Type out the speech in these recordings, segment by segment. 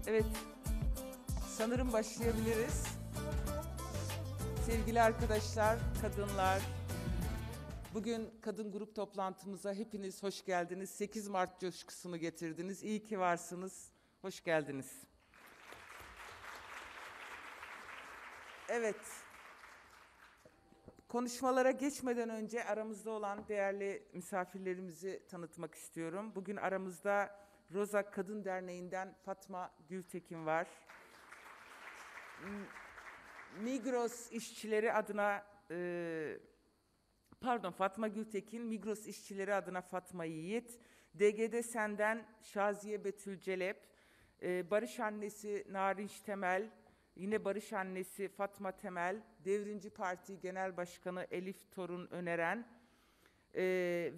Evet, sanırım başlayabiliriz. Sevgili arkadaşlar, kadınlar, bugün kadın grup toplantımıza hepiniz hoş geldiniz. 8 Mart coşkusunu getirdiniz. İyi ki varsınız. Hoş geldiniz. Evet, konuşmalara geçmeden önce aramızda olan değerli misafirlerimizi tanıtmak istiyorum. Bugün aramızda Roza Kadın Derneği'nden Fatma Gültekin var. Migros işçileri adına, Fatma Gültekin, Migros işçileri adına Fatma Yiğit, DGD Sen'den Şaziye Betül Celep, Barış Annesi Narinç Temel, yine Barış Annesi Fatma Temel, Devrimci Parti Genel Başkanı Elif Torun Öneren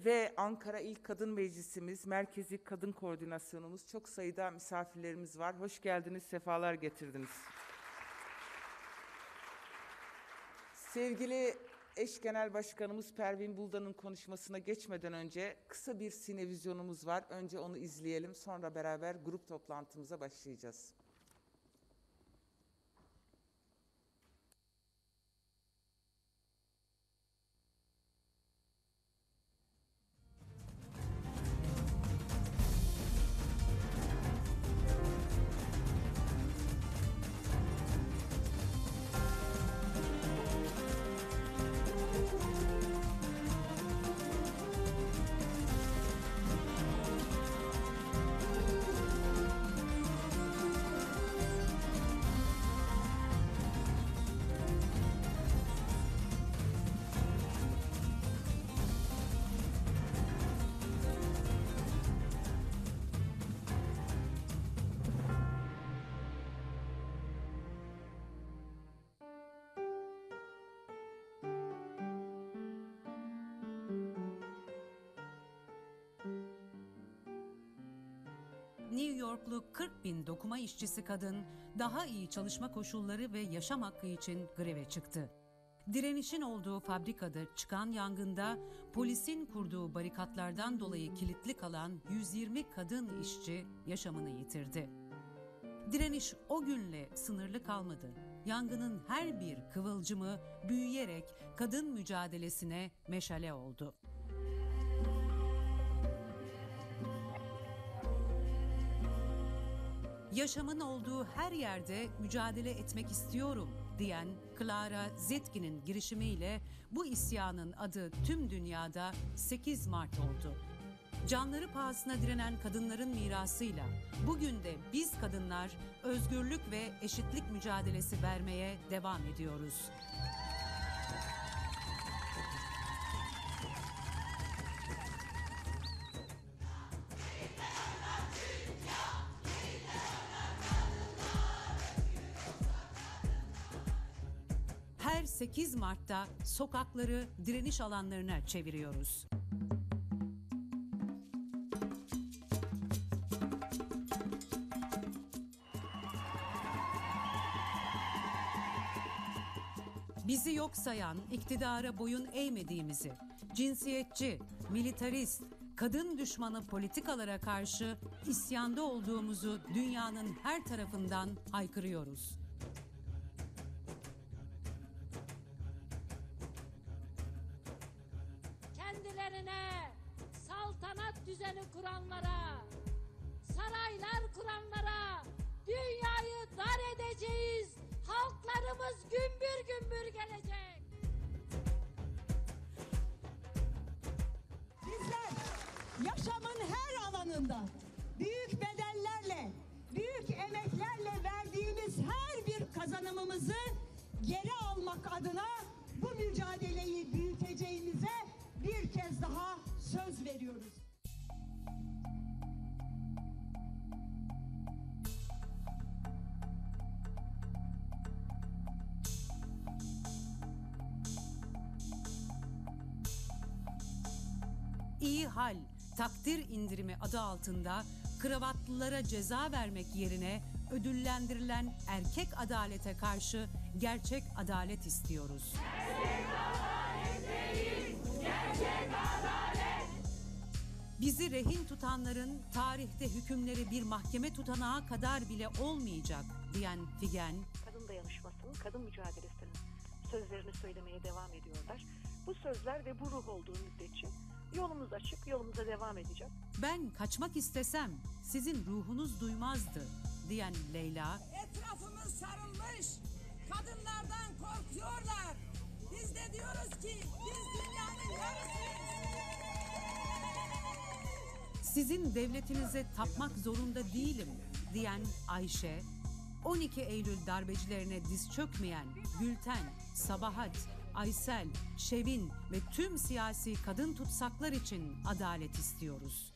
ve Ankara İl Kadın Meclisimiz, Merkezi Kadın Koordinasyonumuz, çok sayıda misafirlerimiz var. Hoş geldiniz, sefalar getirdiniz. Sevgili eş genel başkanımız Pervin Buldan'ın konuşmasına geçmeden önce kısa bir sinevizyonumuz var. Önce onu izleyelim, sonra beraber grup toplantımıza başlayacağız. New Yorklu 40.000 dokuma işçisi kadın daha iyi çalışma koşulları ve yaşam hakkı için greve çıktı. Direnişin olduğu fabrikada çıkan yangında polisin kurduğu barikatlardan dolayı kilitli kalan 120 kadın işçi yaşamını yitirdi. Direniş o günle sınırlı kalmadı. Yangının her bir kıvılcımı büyüyerek kadın mücadelesine meşale oldu. Yaşamın olduğu her yerde mücadele etmek istiyorum diyen Clara Zetkin'in girişimiyle bu isyanın adı tüm dünyada 8 Mart oldu. Canları pahasına direnen kadınların mirasıyla bugün de biz kadınlar özgürlük ve eşitlik mücadelesi vermeye devam ediyoruz. Her 8 Mart'ta sokakları direniş alanlarına çeviriyoruz. Bizi yok sayan, iktidara boyun eğmediğimizi, cinsiyetçi, militarist, kadın düşmanı politikalara karşı isyanda olduğumuzu dünyanın her tarafından haykırıyoruz. Kendilerine saltanat düzeni kuranlara, saraylar kuranlara dünyayı dar edeceğiz. Halklarımız gümbür gümbür gelecek. Bizler yaşamın her alanında büyük bedellerle, büyük emeklerle verdiğimiz her bir kazanımımızı geri almak adına bu mücadeleyi büyüteceğimize bir kez daha söz veriyoruz. İyi hal, takdir indirimi adı altında kravatlılara ceza vermek yerine ödüllendirilen erkek adalete karşı gerçek adalet istiyoruz. Gerçek adalet değil, gerçek adalet. Bizi rehin tutanların tarihte hükümleri bir mahkeme tutanağı kadar bile olmayacak diyen Figen, kadın dayanışmasının, kadın mücadelesinin sözlerini söylemeye devam ediyorlar. Bu sözler ve bu ruh olduğu müddetçe yolumuz açık, yolumuza devam edeceğiz. ben kaçmak istesem sizin ruhunuz duymazdı diyen Leyla, etrafımız sarılmış, kadınlardan korkuyorlar. Biz de diyoruz ki biz dünyanın yarısıyız. sizin devletinize tapmak zorunda değilim diyen Ayşe, 12 Eylül darbecilerine diz çökmeyen Gülten, Sabahat, Aysel, Şevin ve tüm siyasi kadın tutsaklar için adalet istiyoruz.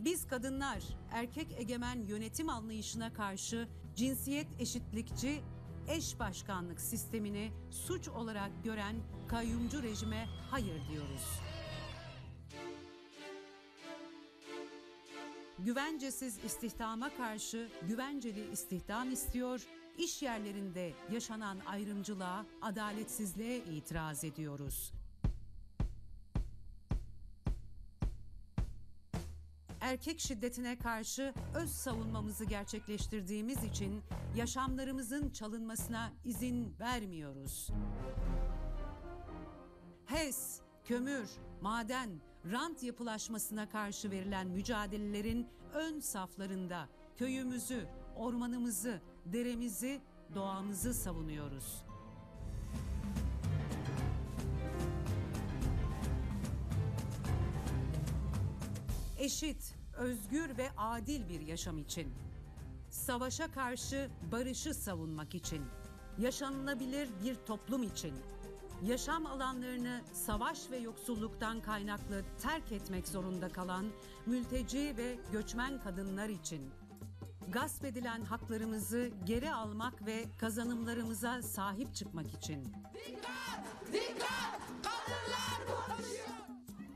Biz kadınlar erkek egemen yönetim anlayışına karşı cinsiyet eşitlikçi eş başkanlık sistemini suç olarak gören kayyumcu rejime hayır diyoruz. Güvencesiz istihdama karşı güvenceli istihdam istiyor, iş yerlerinde yaşanan ayrımcılığa, adaletsizliğe itiraz ediyoruz. Erkek şiddetine karşı öz savunmamızı gerçekleştirdiğimiz için yaşamlarımızın çalınmasına izin vermiyoruz. HES, kömür, maden, rant yapılaşmasına karşı verilen mücadelelerin ön saflarında köyümüzü, ormanımızı, deremizi, doğamızı savunuyoruz. Eşit, özgür ve adil bir yaşam için, savaşa karşı barışı savunmak için, yaşanılabilir bir toplum için, yaşam alanlarını savaş ve yoksulluktan kaynaklı terk etmek zorunda kalan mülteci ve göçmen kadınlar için, gasp edilen haklarımızı geri almak ve kazanımlarımıza sahip çıkmak için, Dikkat! Kadınlar konuşuyor!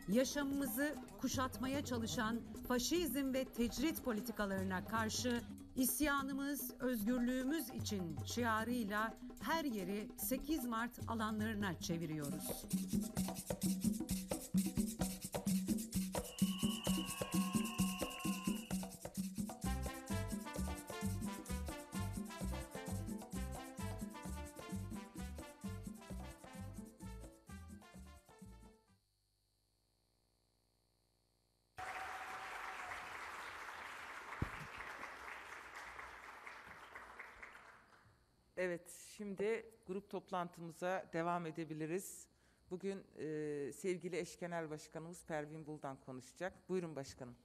yaşamımızı kuşatmaya çalışan faşizm ve tecrit politikalarına karşı isyanımız, özgürlüğümüz için şiarıyla her yeri 8 Mart alanlarına çeviriyoruz. Evet, şimdi grup toplantımıza devam edebiliriz. Bugün sevgili eş genel başkanımız Pervin Buldan konuşacak. Buyurun başkanım.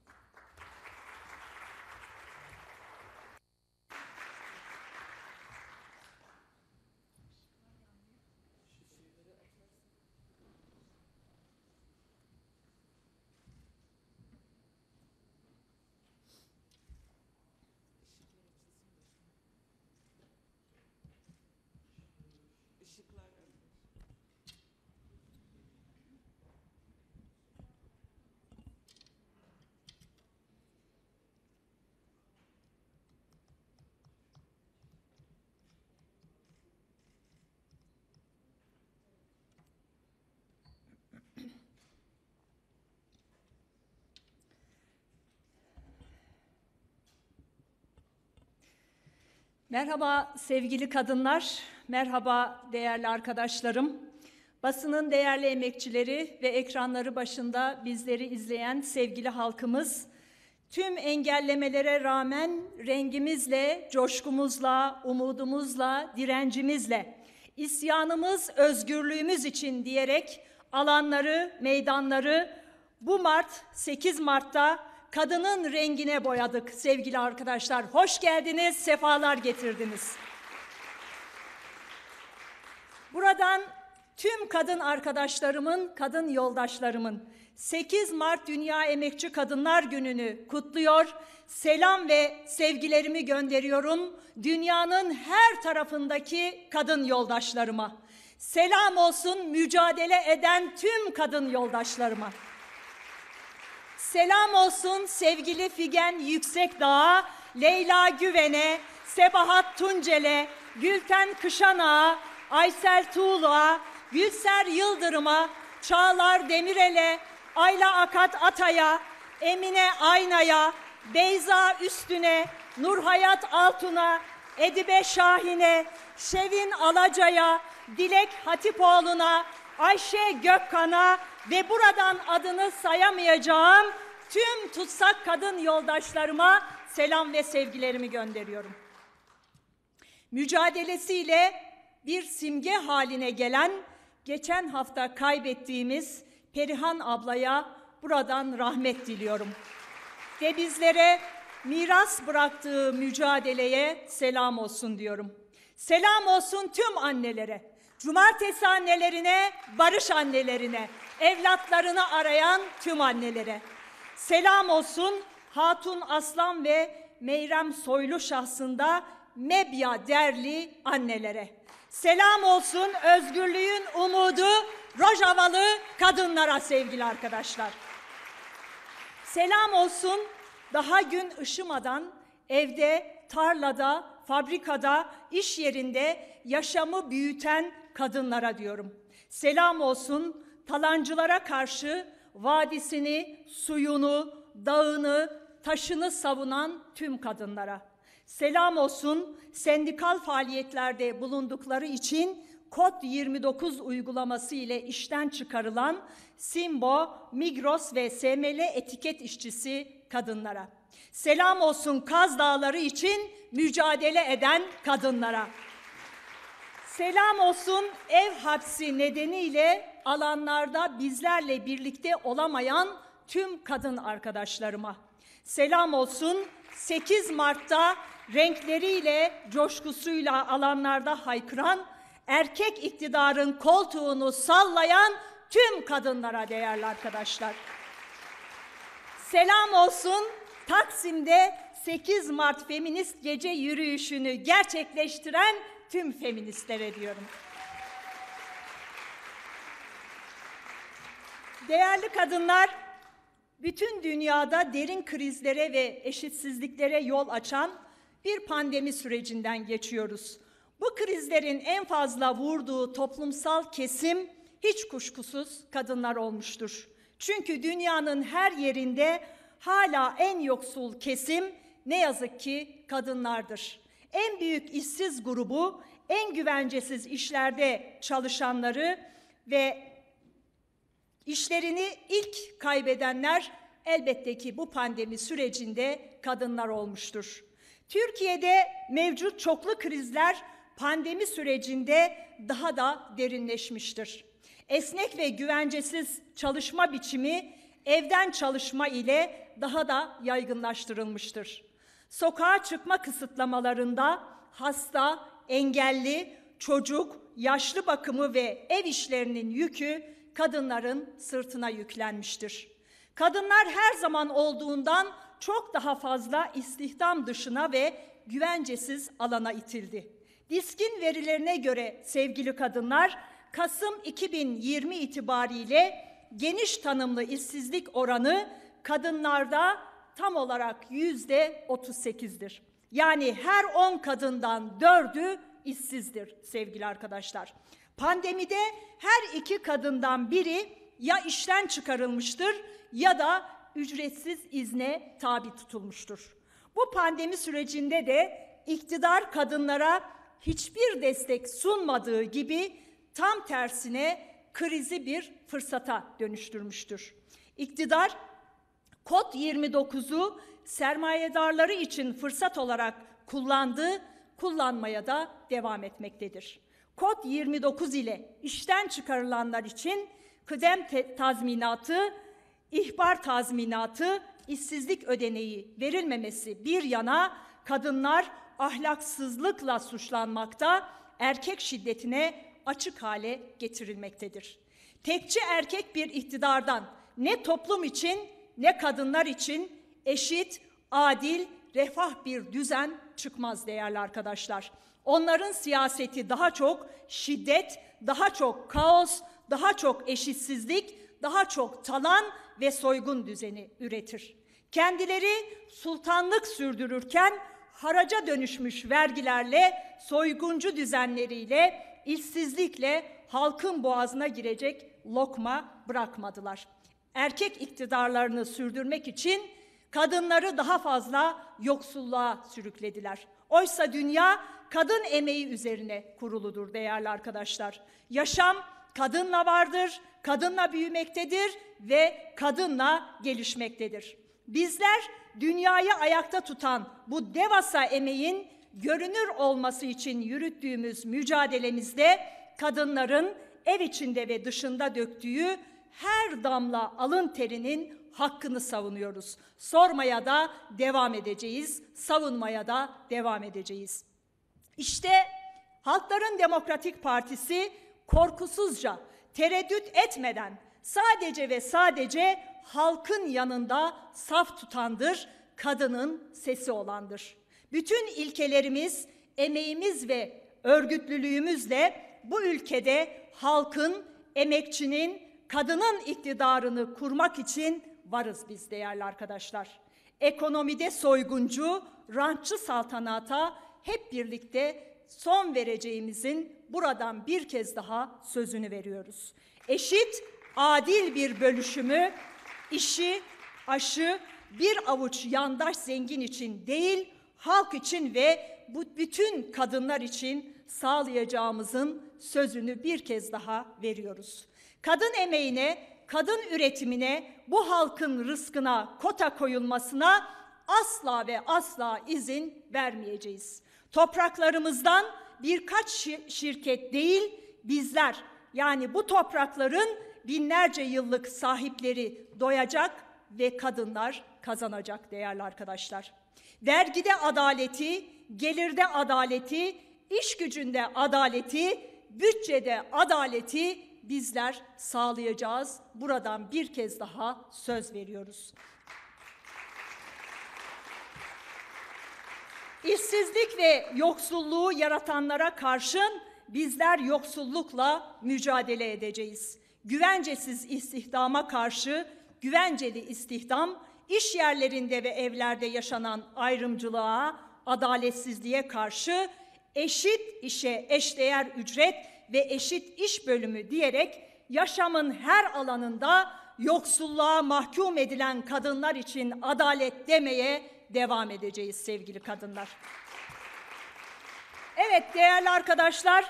Merhaba sevgili kadınlar, merhaba değerli arkadaşlarım. Basının değerli emekçileri ve ekranları başında bizleri izleyen sevgili halkımız, tüm engellemelere rağmen rengimizle, coşkumuzla, umudumuzla, direncimizle, isyanımız, özgürlüğümüz için diyerek alanları, meydanları bu 8 Mart'ta kadının rengine boyadık sevgili arkadaşlar. Hoş geldiniz, sefalar getirdiniz. Buradan tüm kadın arkadaşlarımın, kadın yoldaşlarımın 8 Mart Dünya Emekçi Kadınlar Günü'nü kutluyor, selam ve sevgilerimi gönderiyorum dünyanın her tarafındaki kadın yoldaşlarıma. Selam olsun mücadele eden tüm kadın yoldaşlarıma. Selam olsun sevgili Figen Yüksekdağ'a, Leyla Güven'e, Sebahat Tuncel'e, Gülten Kışanak'a, Aysel Tuğlu'ya, Gülser Yıldırım'a, Çağlar Demirel'e, Ayla Akat Atay'a, Emine Ayna'ya, Beyza Üstün'e, Nurhayat Altun'a, Edibe Şahin'e, Şevin Alaca'ya, Dilek Hatipoğlu'na, Ayşe Gökkan'a ve buradan adını sayamayacağım tüm tutsak kadın yoldaşlarıma selam ve sevgilerimi gönderiyorum. Mücadelesiyle bir simge haline gelen, geçen hafta kaybettiğimiz Perihan ablaya buradan rahmet diliyorum. Ve bizlere miras bıraktığı mücadeleye selam olsun diyorum. Selam olsun tüm annelere, cumartesi annelerine, barış annelerine, evlatlarını arayan tüm annelere. Selam olsun Hatun Aslan ve Meyrem Soylu şahsında Mebya derli annelere. Selam olsun özgürlüğün umudu Rojavalı kadınlara sevgili arkadaşlar. Selam olsun daha gün ışımadan evde, tarlada, fabrikada, iş yerinde yaşamı büyüten kadınlara diyorum. Selam olsun talancılara karşı vadisini, suyunu, dağını, taşını savunan tüm kadınlara. Selam olsun sendikal faaliyetlerde bulundukları için Kod 29 uygulaması ile işten çıkarılan Simbo, Migros ve SML etiket işçisi kadınlara. Selam olsun Kaz Dağları için mücadele eden kadınlara. Selam olsun ev hapsi nedeniyle alanlarda bizlerle birlikte olamayan tüm kadın arkadaşlarıma. Selam olsun 8 Mart'ta renkleriyle, coşkusuyla alanlarda haykıran, erkek iktidarın koltuğunu sallayan tüm kadınlara değerli arkadaşlar. Selam olsun Taksim'de 8 Mart Feminist Gece yürüyüşünü gerçekleştiren tüm feministlere diyorum. Değerli kadınlar, bütün dünyada derin krizlere ve eşitsizliklere yol açan bir pandemi sürecinden geçiyoruz. Bu krizlerin en fazla vurduğu toplumsal kesim hiç kuşkusuz kadınlar olmuştur. Çünkü dünyanın her yerinde hala en yoksul kesim ne yazık ki kadınlardır. En büyük işsiz grubu, en güvencesiz işlerde çalışanları ve işlerini ilk kaybedenler elbette ki bu pandemi sürecinde kadınlar olmuştur. Türkiye'de mevcut çoklu krizler pandemi sürecinde daha da derinleşmiştir. Esnek ve güvencesiz çalışma biçimi evden çalışma ile daha da yaygınlaştırılmıştır. Sokağa çıkma kısıtlamalarında hasta, engelli, çocuk, yaşlı bakımı ve ev işlerinin yükü kadınların sırtına yüklenmiştir. Kadınlar her zaman olduğundan çok daha fazla istihdam dışına ve güvencesiz alana itildi. DİSK'in verilerine göre sevgili kadınlar, Kasım 2020 itibariyle geniş tanımlı işsizlik oranı kadınlarda tam olarak %38'dir. Yani her 10 kadından 4'ü işsizdir sevgili arkadaşlar. Pandemide her 2 kadından biri ya işten çıkarılmıştır ya da ücretsiz izne tabi tutulmuştur. Bu pandemi sürecinde de iktidar kadınlara hiçbir destek sunmadığı gibi tam tersine krizi bir fırsata dönüştürmüştür. İktidar Kod 29'u sermayedarları için fırsat olarak kullandı, kullanmaya da devam etmektedir. Kod 29 ile işten çıkarılanlar için kıdem tazminatı, ihbar tazminatı, işsizlik ödeneği verilmemesi bir yana kadınlar ahlaksızlıkla suçlanmakta, erkek şiddetine açık hale getirilmektedir. Tekçi erkek bir iktidardan ne toplum için ne kadınlar için eşit, adil, refah bir düzen çıkmaz değerli arkadaşlar. Onların siyaseti daha çok şiddet, daha çok kaos, daha çok eşitsizlik, daha çok talan ve soygun düzeni üretir. Kendileri sultanlık sürdürürken haraca dönüşmüş vergilerle, soyguncu düzenleriyle, işsizlikle halkın boğazına girecek lokma bırakmadılar. Erkek iktidarlarını sürdürmek için kadınları daha fazla yoksulluğa sürüklediler. Oysa dünya kadın emeği üzerine kuruludur değerli arkadaşlar. Yaşam kadınla vardır, kadınla büyümektedir ve kadınla gelişmektedir. Bizler dünyayı ayakta tutan bu devasa emeğin görünür olması için yürüttüğümüz mücadelemizde kadınların ev içinde ve dışında döktüğü her damla alın terinin hakkını savunuyoruz. Sormaya da devam edeceğiz, savunmaya da devam edeceğiz. İşte Halkların Demokratik Partisi korkusuzca, tereddüt etmeden sadece ve sadece halkın yanında saf tutandır, kadının sesi olandır. Bütün ilkelerimiz, emeğimiz ve örgütlülüğümüzle bu ülkede halkın, emekçinin, kadının iktidarını kurmak için varız biz değerli arkadaşlar. Ekonomide soyguncu, rantçı saltanata hep birlikte son vereceğimizin buradan bir kez daha sözünü veriyoruz. Eşit, adil bir bölüşümü, işi, aşı bir avuç yandaş zengin için değil, halk için ve bu bütün kadınlar için sağlayacağımızın sözünü bir kez daha veriyoruz. Kadın emeğine, kadın üretimine, bu halkın rızkına kota koyulmasına asla ve asla izin vermeyeceğiz. Topraklarımızdan birkaç şirket değil, bizler, yani bu toprakların binlerce yıllık sahipleri doyacak ve kadınlar kazanacak değerli arkadaşlar. Vergide adaleti, gelirde adaleti, iş gücünde adaleti, bütçede adaleti bizler sağlayacağız. Buradan bir kez daha söz veriyoruz. İşsizlik ve yoksulluğu yaratanlara karşın bizler yoksullukla mücadele edeceğiz. Güvencesiz istihdama karşı güvenceli istihdam, iş yerlerinde ve evlerde yaşanan ayrımcılığa, adaletsizliğe karşı eşit işe eşdeğer ücret ve eşit iş bölümü diyerek yaşamın her alanında yoksulluğa mahkum edilen kadınlar için adalet demeye devam edeceğiz sevgili kadınlar. Evet değerli arkadaşlar,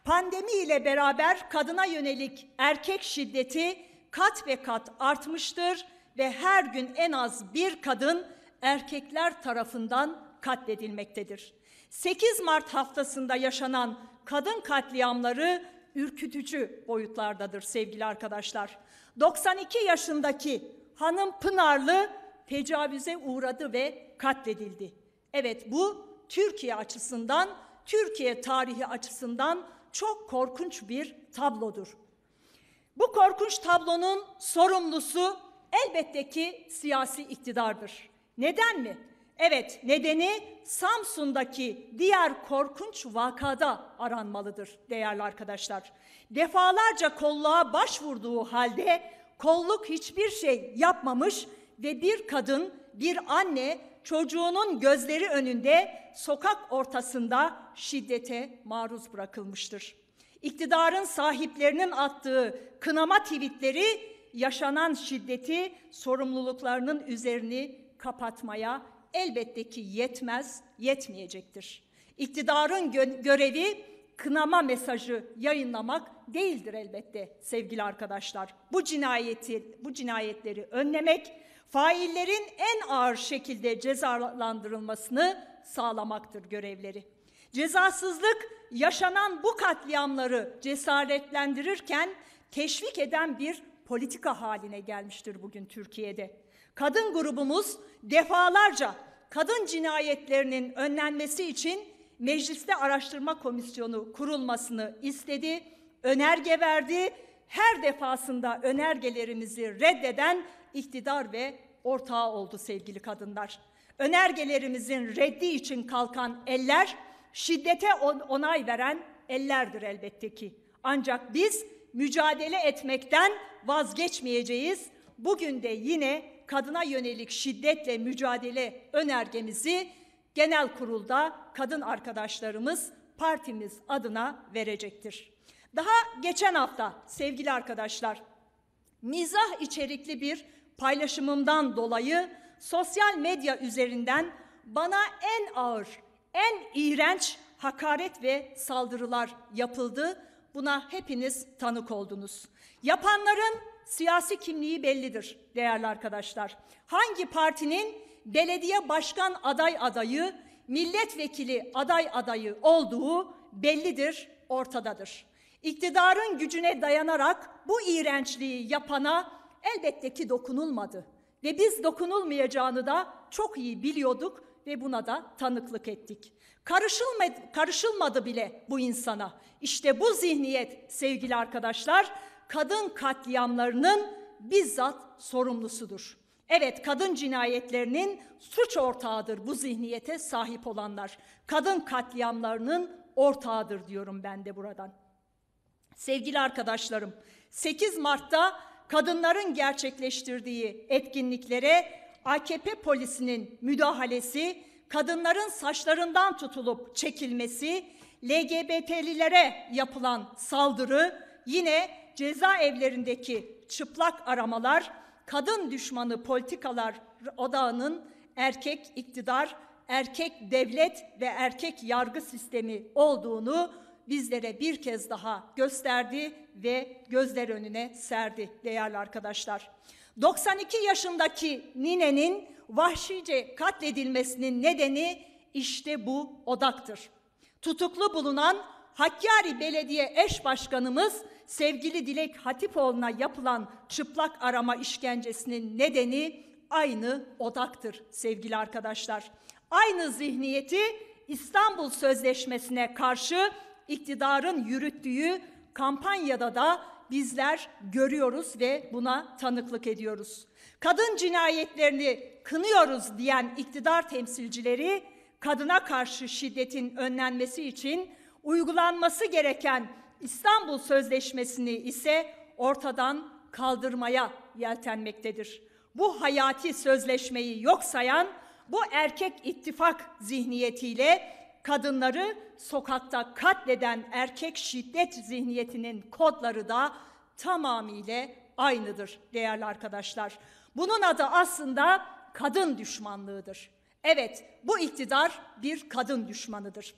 pandemi ile beraber kadına yönelik erkek şiddeti kat ve kat artmıştır ve her gün en az bir kadın erkekler tarafından katledilmektedir. 8 Mart haftasında yaşanan kadın katliamları ürkütücü boyutlardadır sevgili arkadaşlar. 92 yaşındaki hanım Pınarlı tecavüze uğradı ve katledildi. Evet, bu Türkiye açısından, Türkiye tarihi açısından çok korkunç bir tablodur. Bu korkunç tablonun sorumlusu elbette ki siyasi iktidardır. Neden mi? Evet, nedeni Samsun'daki diğer korkunç vakada aranmalıdır değerli arkadaşlar. Defalarca kolluğa başvurduğu halde kolluk hiçbir şey yapmamış ve bir kadın, bir anne çocuğunun gözleri önünde sokak ortasında şiddete maruz bırakılmıştır. İktidarın sahiplerinin attığı kınama tweetleri yaşanan şiddeti, sorumluluklarının üzerini kapatmaya elbette ki yetmez, yetmeyecektir. İktidarın görevi kınama mesajı yayınlamak değildir elbette sevgili arkadaşlar. Bu cinayetleri önlemek, faillerin en ağır şekilde cezalandırılmasını sağlamaktır görevleri. Cezasızlık yaşanan bu katliamları cesaretlendirirken teşvik eden bir politika haline gelmiştir bugün Türkiye'de. Kadın grubumuz defalarca kadın cinayetlerinin önlenmesi için mecliste araştırma komisyonu kurulmasını istedi, önerge verdi. Her defasında önergelerimizi reddeden iktidar ve ortağı oldu sevgili kadınlar. Önergelerimizin reddi için kalkan eller, şiddete onay veren ellerdir elbette ki. Ancak biz mücadele etmekten vazgeçmeyeceğiz. Bugün de yine kadına yönelik şiddetle mücadele önergemizi genel kurulda kadın arkadaşlarımız partimiz adına verecektir. Daha geçen hafta sevgili arkadaşlar, Mizah içerikli bir paylaşımımdan dolayı sosyal medya üzerinden bana en ağır, en iğrenç hakaret ve saldırılar yapıldı. Buna hepiniz tanık oldunuz. Yapanların siyasi kimliği bellidir değerli arkadaşlar. Hangi partinin belediye başkan adayı, milletvekili adayı olduğu bellidir, ortadadır. İktidarın gücüne dayanarak bu iğrençliği yapana elbette ki dokunulmadı. Ve biz dokunulmayacağını da çok iyi biliyorduk ve buna da tanıklık ettik. Karışılmadı bile bu insana. İşte bu zihniyet sevgili arkadaşlar, kadın katliamlarının bizzat sorumlusudur. Evet, kadın cinayetlerinin suç ortağıdır bu zihniyete sahip olanlar. Kadın katliamlarının ortağıdır diyorum ben de buradan. Sevgili arkadaşlarım, 8 Mart'ta kadınların gerçekleştirdiği etkinliklere AKP polisinin müdahalesi, kadınların saçlarından tutulup çekilmesi, LGBT'lilere yapılan saldırı, yine cezaevlerindeki çıplak aramalar, kadın düşmanı politikalar odağının erkek iktidar, erkek devlet ve erkek yargı sistemi olduğunu bizlere bir kez daha gösterdi ve gözler önüne serdi değerli arkadaşlar. 92 yaşındaki ninenin vahşice katledilmesinin nedeni işte bu odaktır. Tutuklu bulunan Hakkari Belediye Eş Başkanımız sevgili Dilek Hatipoğlu'na yapılan çıplak arama işkencesinin nedeni aynı odaktır sevgili arkadaşlar. Aynı zihniyeti İstanbul Sözleşmesi'ne karşı iktidarın yürüttüğü kampanyada da bizler görüyoruz ve buna tanıklık ediyoruz. Kadın cinayetlerini kınıyoruz diyen iktidar temsilcileri, kadına karşı şiddetin önlenmesi için uygulanması gereken İstanbul Sözleşmesi'ni ise ortadan kaldırmaya yeltenmektedir. Bu hayati sözleşmeyi yok sayan bu erkek ittifak zihniyetiyle kadınları sokakta katleden erkek şiddet zihniyetinin kodları da tamamıyla aynıdır değerli arkadaşlar. Bunun adı aslında kadın düşmanlığıdır. Evet, bu iktidar bir kadın düşmanıdır.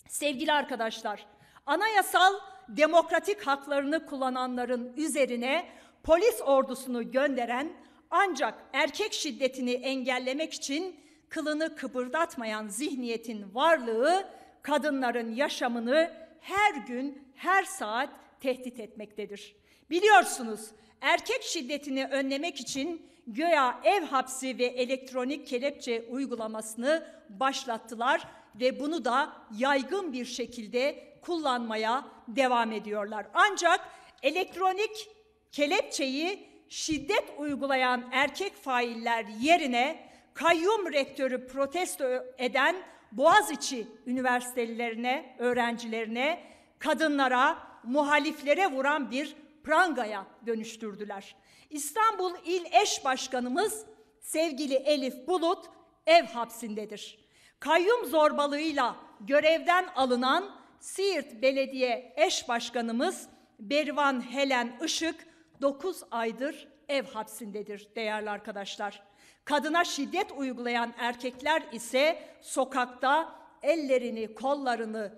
Sevgili arkadaşlar, anayasal demokratik haklarını kullananların üzerine polis ordusunu gönderen, ancak erkek şiddetini engellemek için kılını kıpırdatmayan zihniyetin varlığı kadınların yaşamını her gün, her saat tehdit etmektedir. Biliyorsunuz, erkek şiddetini önlemek için göya ev hapsi ve elektronik kelepçe uygulamasını başlattılar ve bunu da yaygın bir şekilde kullanmaya devam ediyorlar. Ancak elektronik kelepçeyi şiddet uygulayan erkek failler yerine kayyum rektörü protesto eden Boğaziçi üniversitelilerine, öğrencilerine, kadınlara, muhaliflere vuran bir prangaya dönüştürdüler. İstanbul İl Eş Başkanımız sevgili Elif Bulut ev hapsindedir. Kayyum zorbalığıyla görevden alınan Siirt Belediye Eş Başkanımız Berivan Helen Işık 9 aydır ev hapsindedir değerli arkadaşlar. Kadına şiddet uygulayan erkekler ise sokakta ellerini, kollarını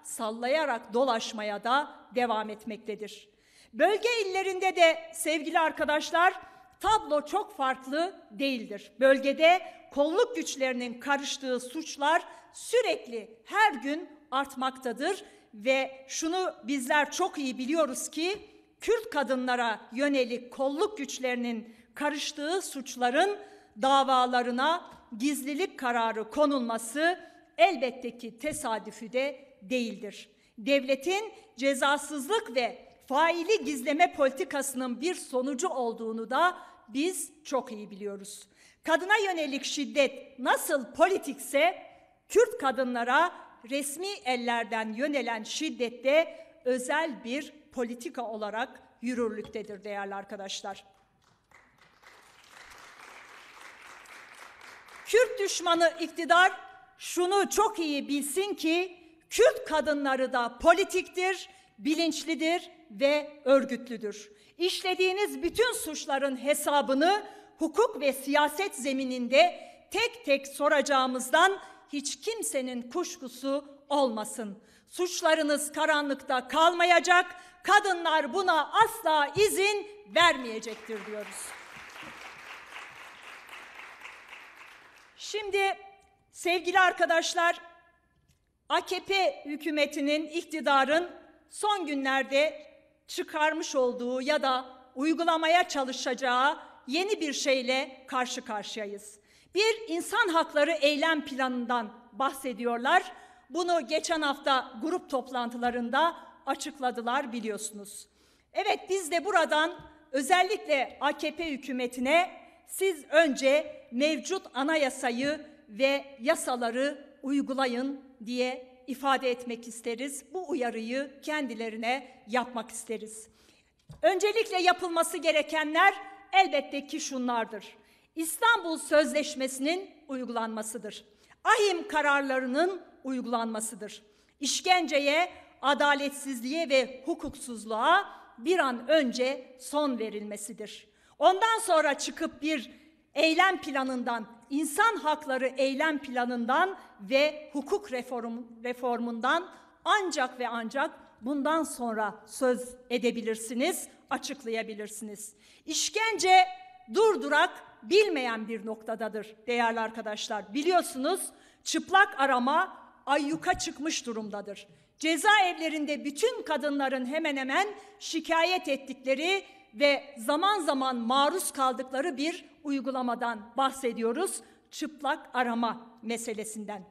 sallayarak dolaşmaya da devam etmektedir. Bölge illerinde de sevgili arkadaşlar tablo çok farklı değildir. Bölgede kolluk güçlerinin karıştığı suçlar sürekli her gün artmaktadır ve şunu bizler çok iyi biliyoruz ki Kürt kadınlara yönelik kolluk güçlerinin karıştığı suçların davalarına gizlilik kararı konulması elbette ki tesadüfi de değildir. Devletin cezasızlık ve faili gizleme politikasının bir sonucu olduğunu da biz çok iyi biliyoruz. Kadına yönelik şiddet nasıl politikse Kürt kadınlara resmi ellerden yönelen şiddette özel bir politika olarak yürürlüktedir değerli arkadaşlar. Kürt düşmanı iktidar şunu çok iyi bilsin ki Kürt kadınları da politiktir, bilinçlidir ve örgütlüdür. İşlediğiniz bütün suçların hesabını hukuk ve siyaset zemininde tek tek soracağımızdan hiç kimsenin kuşkusu olmasın. Suçlarınız karanlıkta kalmayacak, kadınlar buna asla izin vermeyecektir diyoruz. Şimdi sevgili arkadaşlar, AKP hükümetinin, iktidarın son günlerde çıkarmış olduğu ya da uygulamaya çalışacağı yeni bir şeyle karşı karşıyayız. Bir insan hakları eylem planından bahsediyorlar. Bunu geçen hafta grup toplantılarında açıkladılar biliyorsunuz. Evet, biz de buradan özellikle AKP hükümetine siz önce mevcut anayasayı ve yasaları uygulayın diye ifade etmek isteriz. Bu uyarıyı kendilerine yapmak isteriz. Öncelikle yapılması gerekenler elbette ki şunlardır. İstanbul Sözleşmesi'nin uygulanmasıdır. Ahim kararlarının uygulanmasıdır. İşkenceye, adaletsizliğe ve hukuksuzluğa bir an önce son verilmesidir. Ondan sonra çıkıp bir eylem planından, insan hakları eylem planından ve hukuk reformundan ancak ve ancak bundan sonra söz edebilirsiniz, açıklayabilirsiniz. İşkence durdurak bilmeyen bir noktadadır değerli arkadaşlar. Biliyorsunuz çıplak arama ayyuka çıkmış durumdadır. Cezaevlerinde bütün kadınların hemen hemen şikayet ettikleri ve zaman zaman maruz kaldıkları bir uygulamadan bahsediyoruz. Çıplak arama meselesinden.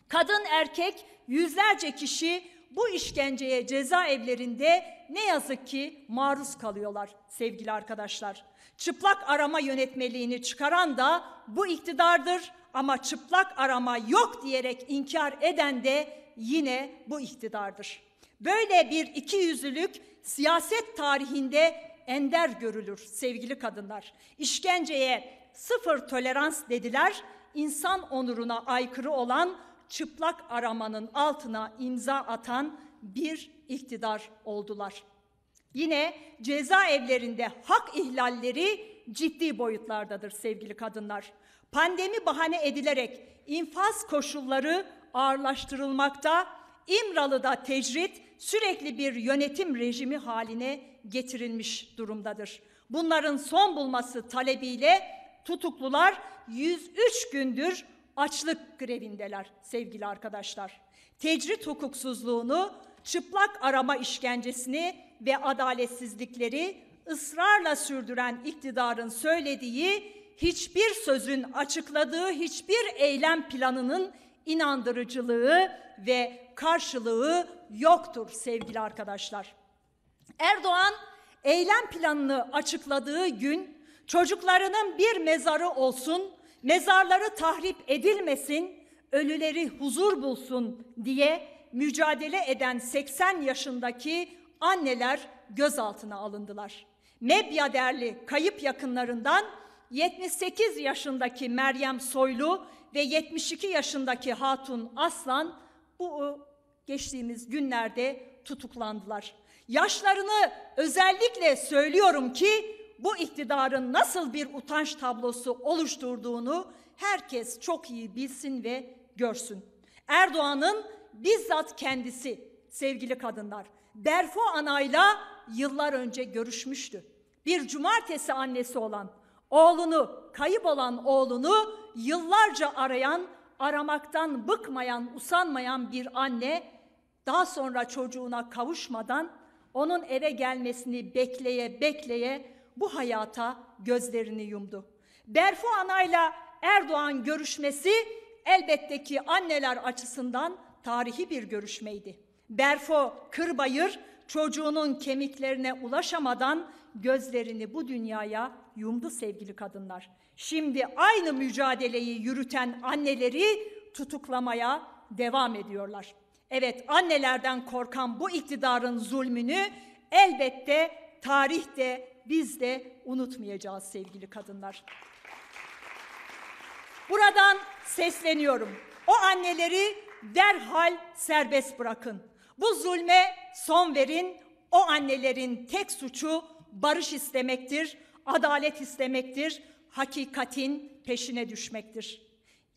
Kadın erkek yüzlerce kişi bu işkenceye cezaevlerinde ne yazık ki maruz kalıyorlar sevgili arkadaşlar. Çıplak arama yönetmeliğini çıkaran da bu iktidardır ama çıplak arama yok diyerek inkar eden de yine bu iktidardır. Böyle bir ikiyüzlülük siyaset tarihinde ender görülür sevgili kadınlar. İşkenceye sıfır tolerans dediler, insan onuruna aykırı olan çıplak aramanın altına imza atan bir iktidar oldular. Yine cezaevlerinde hak ihlalleri ciddi boyutlardadır sevgili kadınlar. Pandemi bahane edilerek infaz koşulları ağırlaştırılmakta, İmralı'da tecrit sürekli bir yönetim rejimi haline getirilmiş durumdadır. Bunların son bulması talebiyle tutuklular 103 gündür açlık grevindeler sevgili arkadaşlar. Tecrit hukuksuzluğunu, çıplak arama işkencesini ve adaletsizlikleri ısrarla sürdüren iktidarın söylediği, hiçbir sözün açıkladığı hiçbir eylem planının inandırıcılığı ve karşılığı yoktur sevgili arkadaşlar. Erdoğan eylem planını açıkladığı gün çocuklarının bir mezarı olsun, mezarları tahrip edilmesin, ölüleri huzur bulsun diye mücadele eden 80 yaşındaki anneler gözaltına alındılar. Mebyaderli kayıp yakınlarından 78 yaşındaki Meryem Soylu ve 72 yaşındaki Hatun Aslan bu geçtiğimiz günlerde tutuklandılar. Yaşlarını özellikle söylüyorum ki bu iktidarın nasıl bir utanç tablosu oluşturduğunu herkes çok iyi bilsin ve görsün. Erdoğan'ın bizzat kendisi sevgili kadınlar, Berfu Ana'yla yıllar önce görüşmüştü. Bir cumartesi annesi olan, oğlunu, kayıp olan oğlunu yıllarca arayan, aramaktan bıkmayan, usanmayan bir anne, daha sonra çocuğuna kavuşmadan onun eve gelmesini bekleye bekleye bu hayata gözlerini yumdu. Berfu Ana'yla Erdoğan görüşmesi elbette ki anneler açısından tarihi bir görüşmeydi. Berfu Kırbayır çocuğunun kemiklerine ulaşamadan gözlerini bu dünyaya yumdu sevgili kadınlar. Şimdi aynı mücadeleyi yürüten anneleri tutuklamaya devam ediyorlar. Evet, annelerden korkan bu iktidarın zulmünü elbette tarihte biz de unutmayacağız sevgili kadınlar. Buradan sesleniyorum. O anneleri derhal serbest bırakın. Bu zulme son verin. o annelerin tek suçu barış istemektir, adalet istemektir, hakikatin peşine düşmektir.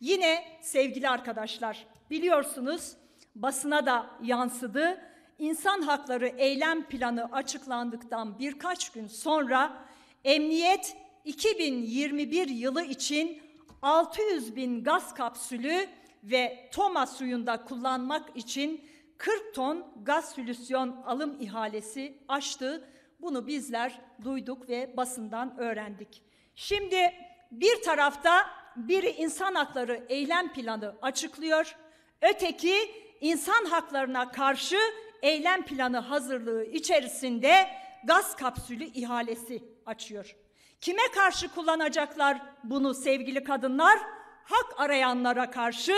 Yine sevgili arkadaşlar, biliyorsunuz basına da yansıdı. İnsan hakları eylem planı açıklandıktan birkaç gün sonra emniyet 2021 yılı için 600 bin gaz kapsülü ve Toma suyunda kullanmak için 40 ton gaz solüsyon alım ihalesi açtı. Bunu bizler duyduk ve basından öğrendik. Şimdi bir tarafta biri insan hakları eylem planı açıklıyor, öteki insan haklarına karşı eylem planı hazırlığı içerisinde gaz kapsülü ihalesi açıyor. Kime karşı kullanacaklar bunu sevgili kadınlar? Hak arayanlara karşı,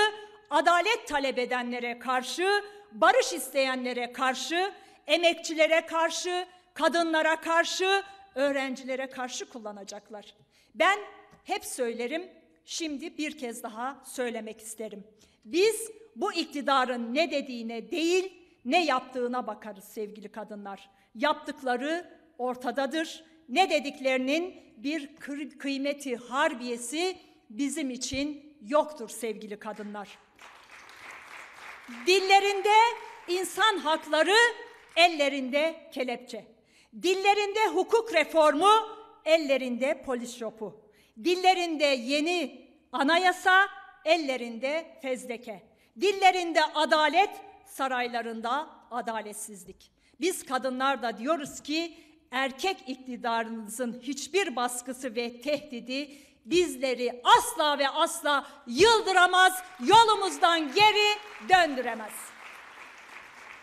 adalet talep edenlere karşı, barış isteyenlere karşı, emekçilere karşı, kadınlara karşı, öğrencilere karşı kullanacaklar. Ben hep söylerim, şimdi bir kez daha söylemek isterim. Biz bu iktidarın ne dediğine değil, ne yaptığına bakarız sevgili kadınlar. Yaptıkları ortadadır. Ne dediklerinin bir kıymeti harbiyesi bizim için yoktur sevgili kadınlar. Dillerinde insan hakları, ellerinde kelepçe. Dillerinde hukuk reformu, ellerinde polis şopu. Dillerinde yeni anayasa, ellerinde fezleke. Dillerinde adalet, saraylarında adaletsizlik. Biz kadınlar da diyoruz ki erkek iktidarınızın hiçbir baskısı ve tehdidi bizleri asla ve asla yıldıramaz, yolumuzdan geri döndüremez.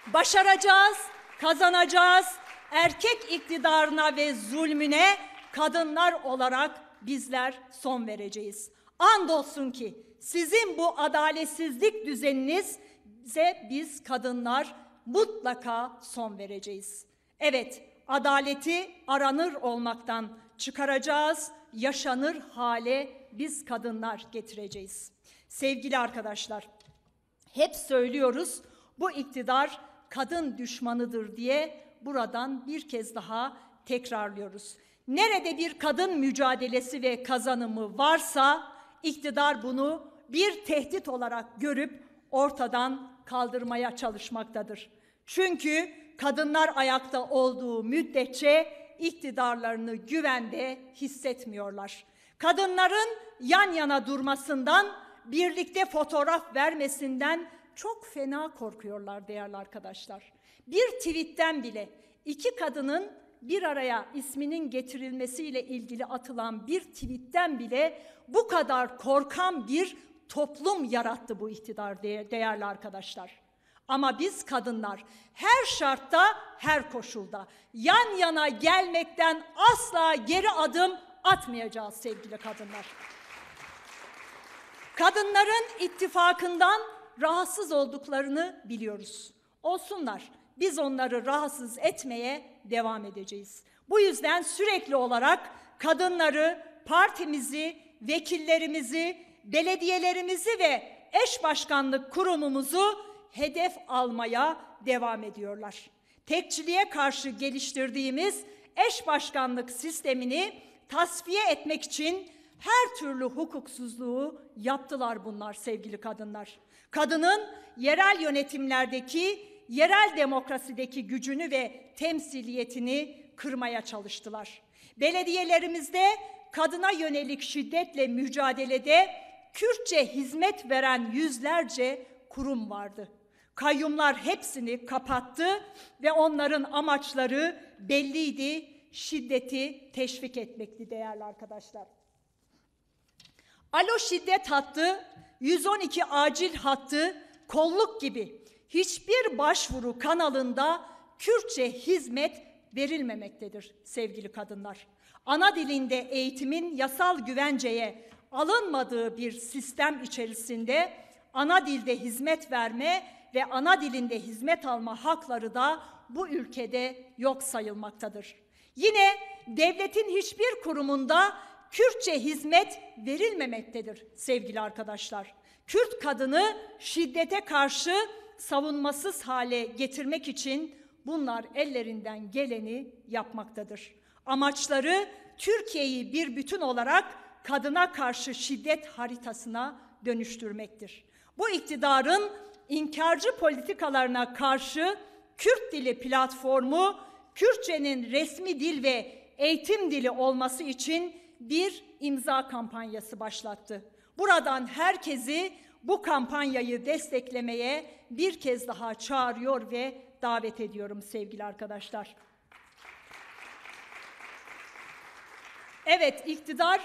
Başaracağız, kazanacağız. Erkek iktidarına ve zulmüne kadınlar olarak bizler son vereceğiz. Andolsun ki sizin bu adaletsizlik düzeninize biz kadınlar mutlaka son vereceğiz. Evet, adaleti aranır olmaktan çıkaracağız, yaşanır hale biz kadınlar getireceğiz. Sevgili arkadaşlar, hep söylüyoruz bu iktidar kadın düşmanıdır diye buradan bir kez daha tekrarlıyoruz. Nerede bir kadın mücadelesi ve kazanımı varsa iktidar bunu bir tehdit olarak görüp ortadan kaldırmaya çalışmaktadır. Çünkü kadınlar ayakta olduğu müddetçe iktidarlarını güvende hissetmiyorlar. Kadınların yan yana durmasından, birlikte fotoğraf vermesinden çok fena korkuyorlar değerli arkadaşlar. Bir tweetten bile iki kadının bir araya isminin getirilmesiyle ilgili atılan bir tweetten bile bu kadar korkan bir toplum yarattı bu iktidar değerli arkadaşlar. Ama biz kadınlar her şartta, her koşulda yan yana gelmekten asla geri adım atmayacağız sevgili kadınlar. Kadınların ittifakından rahatsız olduklarını biliyoruz. Olsunlar. Biz onları rahatsız etmeye devam edeceğiz. Bu yüzden sürekli olarak kadınları, partimizi, vekillerimizi, belediyelerimizi ve eş başkanlık kurumumuzu hedef almaya devam ediyorlar. Tekçiliğe karşı geliştirdiğimiz eş başkanlık sistemini tasfiye etmek için her türlü hukuksuzluğu yaptılar bunlar sevgili kadınlar. Kadının yerel yönetimlerdeki, yerel demokrasideki gücünü ve temsiliyetini kırmaya çalıştılar. Belediyelerimizde kadına yönelik şiddetle mücadelede Kürtçe hizmet veren yüzlerce kurum vardı. Kayyumlar hepsini kapattı ve onların amaçları belliydi, şiddeti teşvik etmekti değerli arkadaşlar. Alo şiddet hattı, 112 acil hattı, kolluk gibi hiçbir başvuru kanalında Kürtçe hizmet verilmemektedir sevgili kadınlar. Ana dilinde eğitimin yasal güvenceye alınmadığı bir sistem içerisinde ana dilde hizmet verme ve ana dilinde hizmet alma hakları da bu ülkede yok sayılmaktadır. Yine devletin hiçbir kurumunda Kürtçe hizmet verilmemektedir sevgili arkadaşlar. Kürt kadını şiddete karşı savunmasız hale getirmek için bunlar ellerinden geleni yapmaktadır. Amaçları Türkiye'yi bir bütün olarak kadına karşı şiddet haritasına dönüştürmektir. Bu iktidarın inkarcı politikalarına karşı Kürt Dili Platformu, Kürtçenin resmi dil ve eğitim dili olması için bir imza kampanyası başlattı. Buradan herkesi bu kampanyayı desteklemeye bir kez daha çağırıyor ve davet ediyorum sevgili arkadaşlar. Evet, iktidar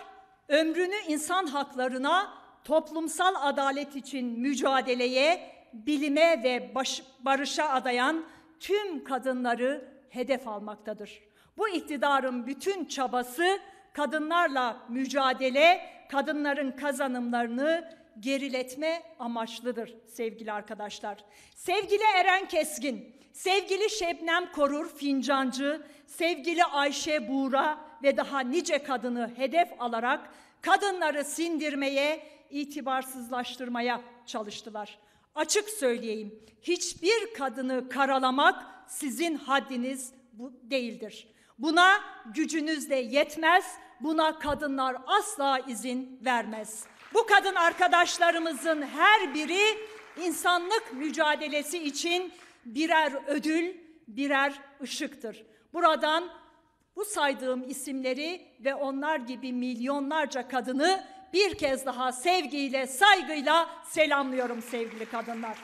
ömrünü insan haklarına, toplumsal adalet için mücadeleye, bilime ve barışa adayan tüm kadınları hedef almaktadır. Bu iktidarın bütün çabası kadınlarla mücadele, kadınların kazanımlarını geriletme amaçlıdır sevgili arkadaşlar. Sevgili Eren Keskin, sevgili Şebnem Korur Fincancı, sevgili Ayşe Buğra ve daha nice kadını hedef alarak kadınları sindirmeye, itibarsızlaştırmaya çalıştılar. Açık söyleyeyim, hiçbir kadını karalamak sizin haddiniz bu değildir. Buna gücünüz de yetmez, buna kadınlar asla izin vermez. Bu kadın arkadaşlarımızın her biri insanlık mücadelesi için birer ödül, birer ışıktır. Buradan bu saydığım isimleri ve onlar gibi milyonlarca kadını bir kez daha sevgiyle, saygıyla selamlıyorum sevgili kadınlar.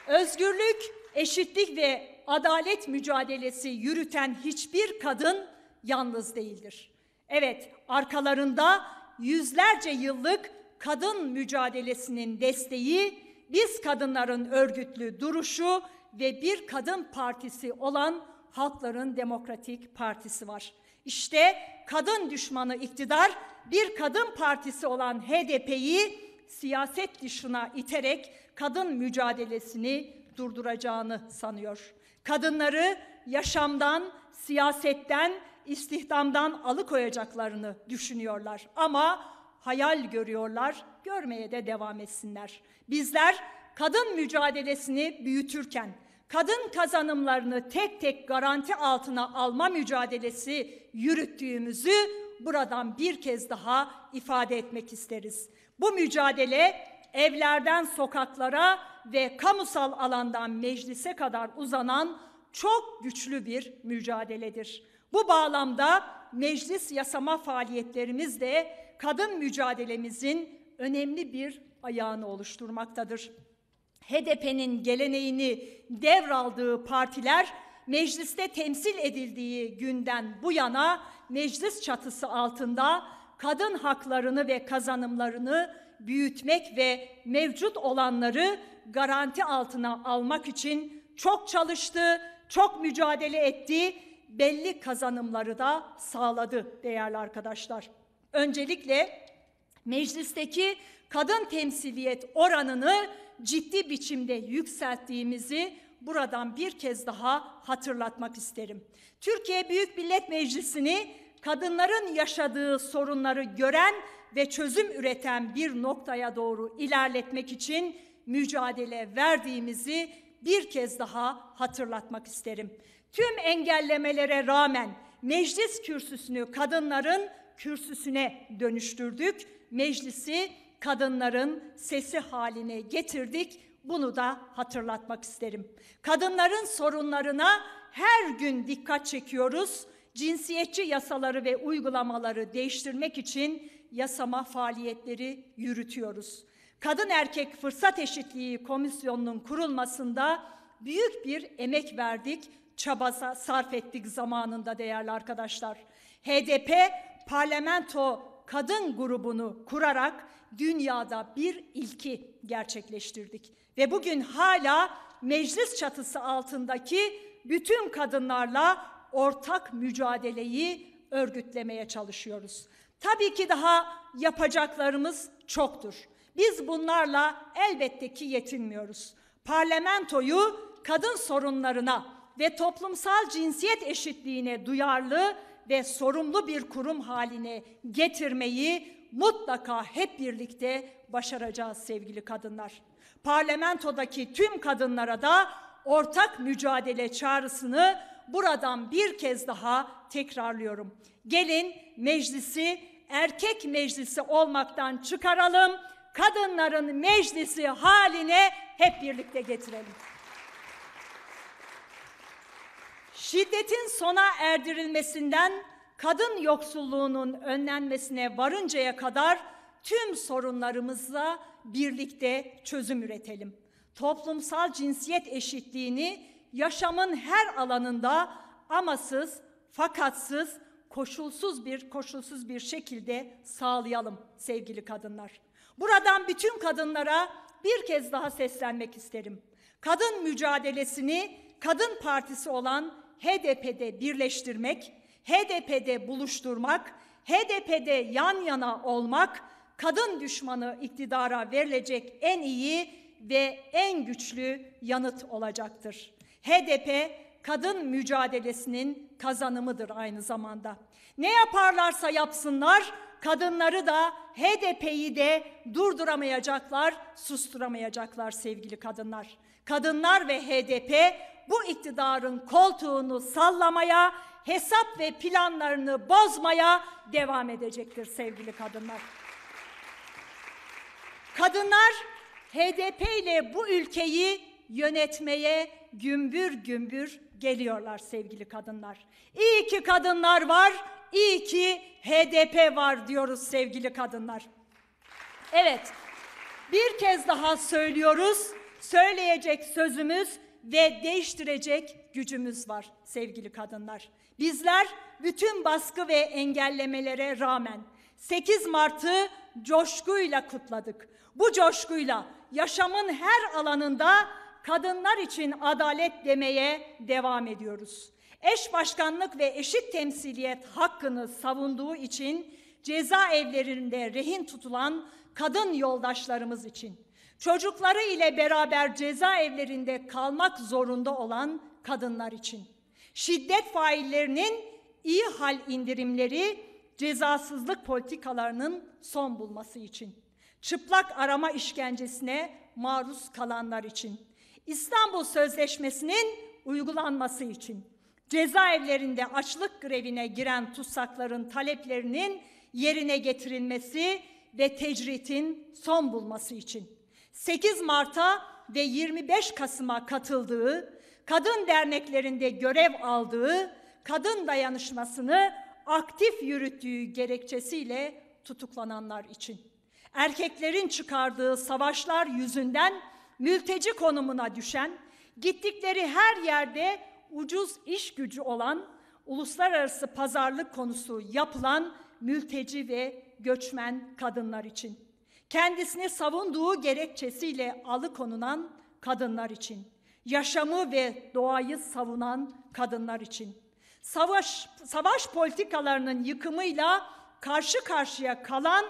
Özgürlük, eşitlik ve adalet mücadelesi yürüten hiçbir kadın yalnız değildir. Evet, arkalarında yüzlerce yıllık kadın mücadelesinin desteği, biz kadınların örgütlü duruşu ve bir kadın partisi olan Halkların Demokratik Partisi var. İşte kadın düşmanı iktidar bir kadın partisi olan HDP'yi siyaset dışına iterek kadın mücadelesini durduracağını sanıyor. Kadınları yaşamdan, siyasetten, istihdamdan alıkoyacaklarını düşünüyorlar. Ama hayal görüyorlar, görmeye de devam etsinler. Bizler kadın mücadelesini büyütürken, kadın kazanımlarını tek tek garanti altına alma mücadelesi yürüttüğümüzü buradan bir kez daha ifade etmek isteriz. Bu mücadele evlerden sokaklara ve kamusal alandan meclise kadar uzanan çok güçlü bir mücadeledir. Bu bağlamda meclis yasama faaliyetlerimiz de kadın mücadelemizin önemli bir ayağını oluşturmaktadır. HDP'nin geleneğini devraldığı partiler mecliste temsil edildiği günden bu yana meclis çatısı altında kadın haklarını ve kazanımlarını büyütmek ve mevcut olanları garanti altına almak için çok çalıştı, çok mücadele etti, belli kazanımları da sağladı değerli arkadaşlar. Öncelikle meclisteki kadın temsiliyet oranını ciddi biçimde yükselttiğimizi buradan bir kez daha hatırlatmak isterim. Türkiye Büyük Millet Meclisi'ni kadınların yaşadığı sorunları gören ve çözüm üreten bir noktaya doğru ilerletmek için mücadele verdiğimizi bir kez daha hatırlatmak isterim. Tüm engellemelere rağmen meclis kürsüsünü kadınların kürsüsüne dönüştürdük. Meclisi kadınların sesi haline getirdik. Bunu da hatırlatmak isterim. Kadınların sorunlarına her gün dikkat çekiyoruz. Cinsiyetçi yasaları ve uygulamaları değiştirmek için yasama faaliyetleri yürütüyoruz. Kadın Erkek Fırsat Eşitliği Komisyonu'nun kurulmasında büyük bir emek verdik, çaba sarf ettik zamanında değerli arkadaşlar. HDP Parlamento Kadın grubunu kurarak dünyada bir ilki gerçekleştirdik. Ve bugün hala meclis çatısı altındaki bütün kadınlarla ortak mücadeleyi örgütlemeye çalışıyoruz. Tabii ki daha yapacaklarımız çoktur. Biz bunlarla elbette ki yetinmiyoruz. Parlamentoyu kadın sorunlarına ve toplumsal cinsiyet eşitliğine duyarlı ve sorumlu bir kurum haline getirmeyi mutlaka hep birlikte başaracağız sevgili kadınlar. Parlamentodaki tüm kadınlara da ortak mücadele çağrısını buradan bir kez daha tekrarlıyorum. Gelin meclisi erkek meclisi olmaktan çıkaralım, kadınların meclisi haline hep birlikte getirelim. Şiddetin sona erdirilmesinden kadın yoksulluğunun önlenmesine varıncaya kadar tüm sorunlarımızla birlikte çözüm üretelim. Toplumsal cinsiyet eşitliğini yaşamın her alanında amasız, fakatsız, koşulsuz bir şekilde sağlayalım sevgili kadınlar. Buradan bütün kadınlara bir kez daha seslenmek isterim. Kadın mücadelesini Kadın Partisi olan HDP'de birleştirmek, HDP'de buluşturmak, HDP'de yan yana olmak, kadın düşmanı iktidara verilecek en iyi ve en güçlü yanıt olacaktır. HDP kadın mücadelesinin kazanımıdır aynı zamanda. Ne yaparlarsa yapsınlar, kadınları da HDP'yi de durduramayacaklar, susturamayacaklar sevgili kadınlar. Kadınlar ve HDP bu iktidarın koltuğunu sallamaya, hesap ve planlarını bozmaya devam edecektir sevgili kadınlar. Kadınlar HDP ile bu ülkeyi yönetmeye gümbür gümbür geliyorlar sevgili kadınlar. İyi ki kadınlar var, iyi ki HDP var diyoruz sevgili kadınlar. Evet, bir kez daha söylüyoruz, söyleyecek sözümüz ve değiştirecek gücümüz var sevgili kadınlar. Bizler bütün baskı ve engellemelere rağmen 8 Mart'ı coşkuyla kutladık. Bu coşkuyla yaşamın her alanında kadınlar için adalet demeye devam ediyoruz. Eş başkanlık ve eşit temsiliyet hakkını savunduğu için cezaevlerinde rehin tutulan kadın yoldaşlarımız için, çocukları ile beraber cezaevlerinde kalmak zorunda olan kadınlar için, şiddet faillerinin iyi hal indirimleri, cezasızlık politikalarının son bulması için, çıplak arama işkencesine maruz kalanlar için, İstanbul Sözleşmesi'nin uygulanması için, cezaevlerinde açlık grevine giren tutsakların taleplerinin yerine getirilmesi ve tecritin son bulması için, 8 Mart'a ve 25 Kasım'a katıldığı, kadın derneklerinde görev aldığı, kadın dayanışmasını aktif yürüttüğü gerekçesiyle tutuklananlar için, erkeklerin çıkardığı savaşlar yüzünden mülteci konumuna düşen, gittikleri her yerde ucuz iş gücü olan, uluslararası pazarlık konusu yapılan mülteci ve göçmen kadınlar için, kendisini savunduğu gerekçesiyle alıkonulan kadınlar için, yaşamı ve doğayı savunan kadınlar için, savaş politikalarının yıkımıyla karşı karşıya kalan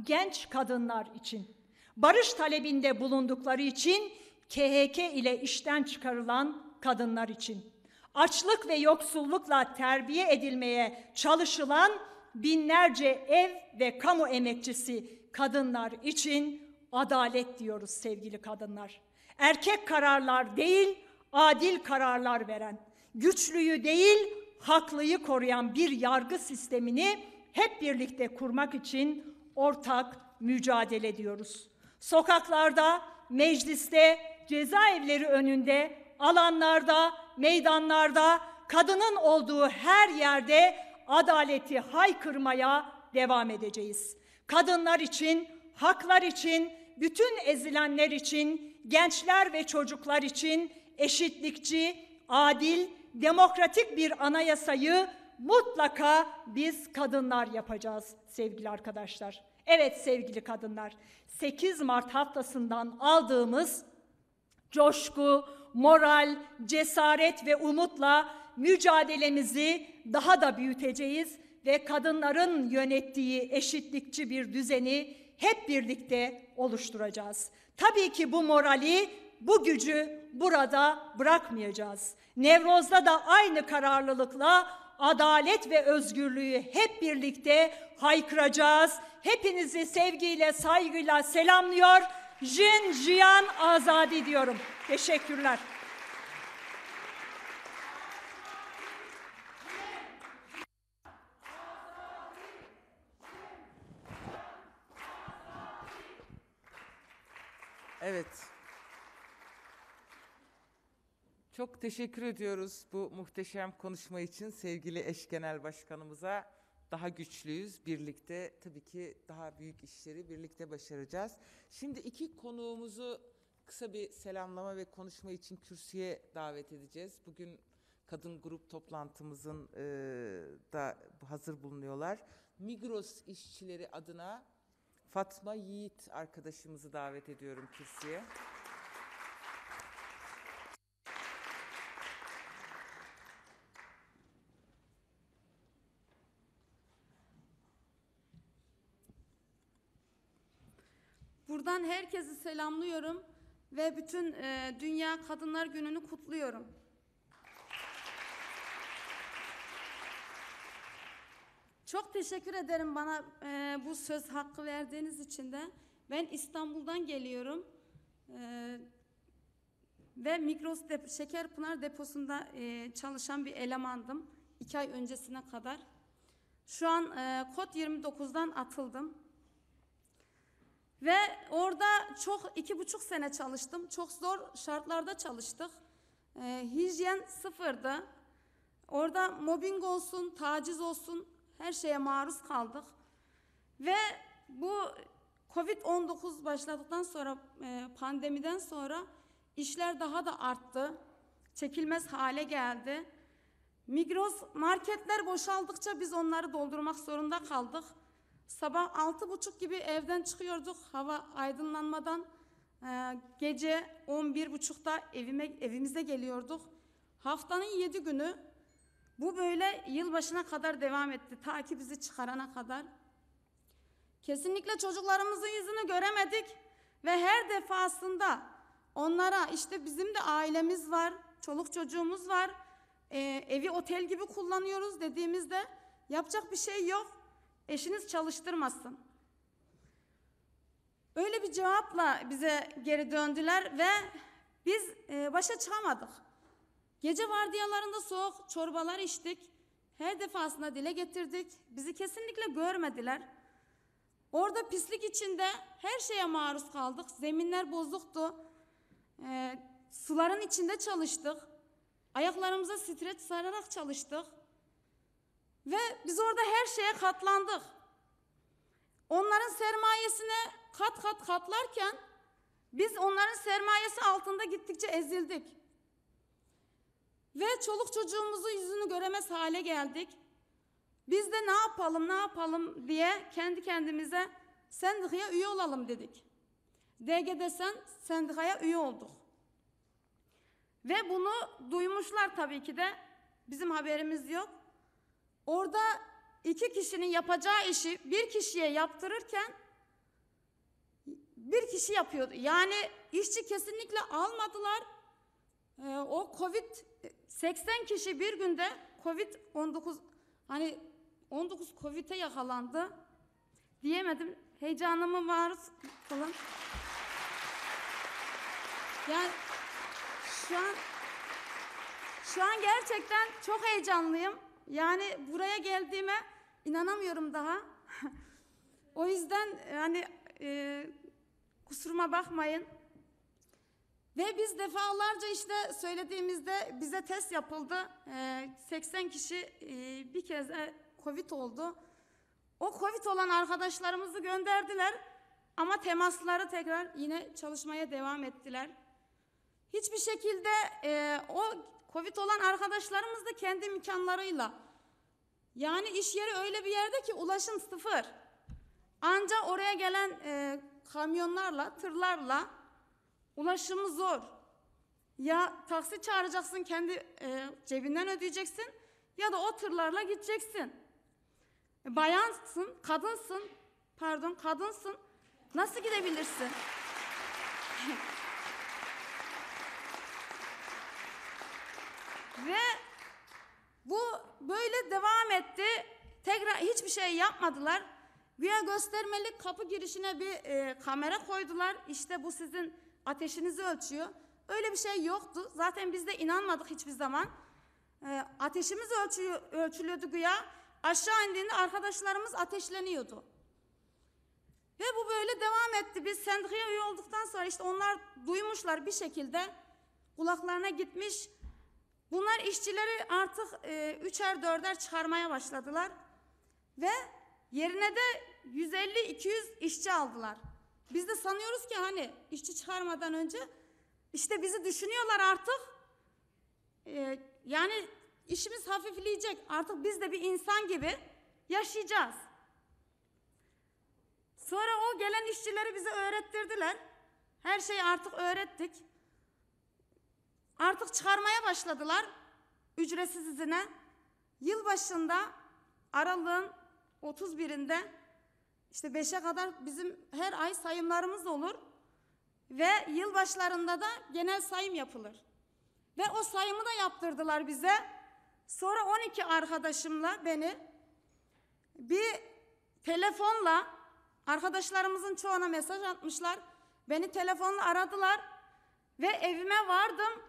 genç kadınlar için, barış talebinde bulundukları için KHK ile işten çıkarılan kadınlar için, açlık ve yoksullukla terbiye edilmeye çalışılan binlerce ev ve kamu emekçisi kadınlar için adalet diyoruz sevgili kadınlar. Erkek kararlar değil, adil kararlar veren, güçlüyü değil, haklıyı koruyan bir yargı sistemini hep birlikte kurmak için ortak mücadele ediyoruz. Sokaklarda, mecliste, cezaevleri önünde, alanlarda, meydanlarda, kadının olduğu her yerde adaleti haykırmaya devam edeceğiz. Kadınlar için, haklar için, bütün ezilenler için, gençler ve çocuklar için eşitlikçi, adil, demokratik bir anayasayı mutlaka biz kadınlar yapacağız sevgili arkadaşlar. Evet sevgili kadınlar, 8 Mart haftasından aldığımız coşku, moral, cesaret ve umutla mücadelemizi daha da büyüteceğiz ve kadınların yönettiği eşitlikçi bir düzeni hep birlikte oluşturacağız. Tabii ki bu morali, bu gücü burada bırakmayacağız. Nevroz'da da aynı kararlılıkla adalet ve özgürlüğü hep birlikte haykıracağız. Hepinizi sevgiyle, saygıyla selamlıyor. Jin Jiyan Azadi diyorum. Teşekkürler. Evet. Çok teşekkür ediyoruz bu muhteşem konuşma için sevgili eş genel başkanımıza. Daha güçlüyüz birlikte, tabii ki daha büyük işleri birlikte başaracağız. Şimdi iki konuğumuzu kısa bir selamlama ve konuşma için kürsüye davet edeceğiz. Bugün kadın grup toplantımızın da hazır bulunuyorlar. Migros işçileri adına Fatma Yiğit arkadaşımızı davet ediyorum kürsüye. Buradan herkesi selamlıyorum ve bütün Dünya Kadınlar Günü'nü kutluyorum. Çok teşekkür ederim bana bu söz hakkı verdiğiniz için de. Ben İstanbul'dan geliyorum ve Migros Şekerpınar deposunda çalışan bir elemandım 2 ay öncesine kadar. Şu an kod 29'dan atıldım. Ve orada 2,5 sene çalıştım. Çok zor şartlarda çalıştık. Hijyen sıfırdı. Orada mobbing olsun, taciz olsun her şeye maruz kaldık. Ve bu Covid-19 başladıktan sonra, pandemiden sonra işler daha da arttı. Çekilmez hale geldi. Migros marketler boşaldıkça biz onları doldurmak zorunda kaldık. Sabah 6.30 gibi evden çıkıyorduk hava aydınlanmadan. Gece 11.30'da evimize geliyorduk. Haftanın 7 günü bu böyle yılbaşına kadar devam etti. Ta ki bizi çıkarana kadar. Kesinlikle çocuklarımızın yüzünü göremedik. Ve her defasında onlara işte bizim de ailemiz var, çoluk çocuğumuz var. Evi otel gibi kullanıyoruz dediğimizde yapacak bir şey yok. Eşiniz çalıştırmasın. Öyle bir cevapla bize geri döndüler ve biz başa çıkamadık. Gece vardiyalarında soğuk çorbalar içtik. Her defasında dile getirdik. Bizi kesinlikle görmediler. Orada pislik içinde her şeye maruz kaldık. Zeminler bozuktu. Suların içinde çalıştık. Ayaklarımıza streç sararak çalıştık. Ve biz orada her şeye katlandık. Onların sermayesine kat kat katlarken biz onların sermayesi altında gittikçe ezildik. Ve çoluk çocuğumuzun yüzünü göremez hale geldik. Biz de ne yapalım diye kendi kendimize sendikaya üye olalım dedik. DGD'den sendikaya üye olduk. Ve bunu duymuşlar tabii ki de, bizim haberimiz yok. Orada 2 kişinin yapacağı işi bir kişiye yaptırırken bir kişi yapıyordu. Yani işçi kesinlikle almadılar. O 80 kişi bir günde Covid-19 19 Covid'e yakalandı. Diyemedim. Heyecanımı maruz kalın. Yani şu an gerçekten çok heyecanlıyım. Yani buraya geldiğime inanamıyorum daha. O yüzden kusuruma bakmayın. Ve biz defalarca işte söylediğimizde bize test yapıldı. 80 kişi bir kez Covid oldu. O Covid olan arkadaşlarımızı gönderdiler. Ama temasları tekrar yine çalışmaya devam ettiler. Hiçbir şekilde o Covid olan arkadaşlarımız da kendi imkanlarıyla. Yani iş yeri öyle bir yerde ki ulaşım sıfır. Ancak oraya gelen kamyonlarla, tırlarla ulaşımı zor. Ya taksi çağıracaksın, kendi cebinden ödeyeceksin ya da o tırlarla gideceksin. Bayansın, kadınsın. Nasıl gidebilirsin? Ve bu böyle devam etti. Tekrar hiçbir şey yapmadılar. Güya göstermelik kapı girişine bir kamera koydular. İşte bu sizin ateşinizi ölçüyor. Öyle bir şey yoktu. Zaten biz de inanmadık hiçbir zaman. Ateşimiz ölçülüyordu güya. Aşağı indiğinde arkadaşlarımız ateşleniyordu. Ve bu böyle devam etti. Biz sendikaya üye olduktan sonra işte onlar duymuşlar bir şekilde, kulaklarına gitmiş. Bunlar işçileri artık 3'er 4'er çıkarmaya başladılar ve yerine de 150-200 işçi aldılar. Biz de sanıyoruz ki hani işçi çıkarmadan önce işte bizi düşünüyorlar artık. Yani işimiz hafifleyecek. Artık biz de bir insan gibi yaşayacağız. Sonra o gelen işçileri bize öğrettirdiler. Her şeyi artık öğrettik. Artık çıkarmaya başladılar ücretsiz izine. Yılbaşında aralığın 31'inde işte 5'e kadar bizim her ay sayımlarımız olur. Ve yılbaşlarında da genel sayım yapılır. Ve o sayımı da yaptırdılar bize. Sonra 12 arkadaşımla beni bir telefonla, arkadaşlarımızın çoğuna mesaj atmışlar. Beni telefonla aradılar ve evime vardım.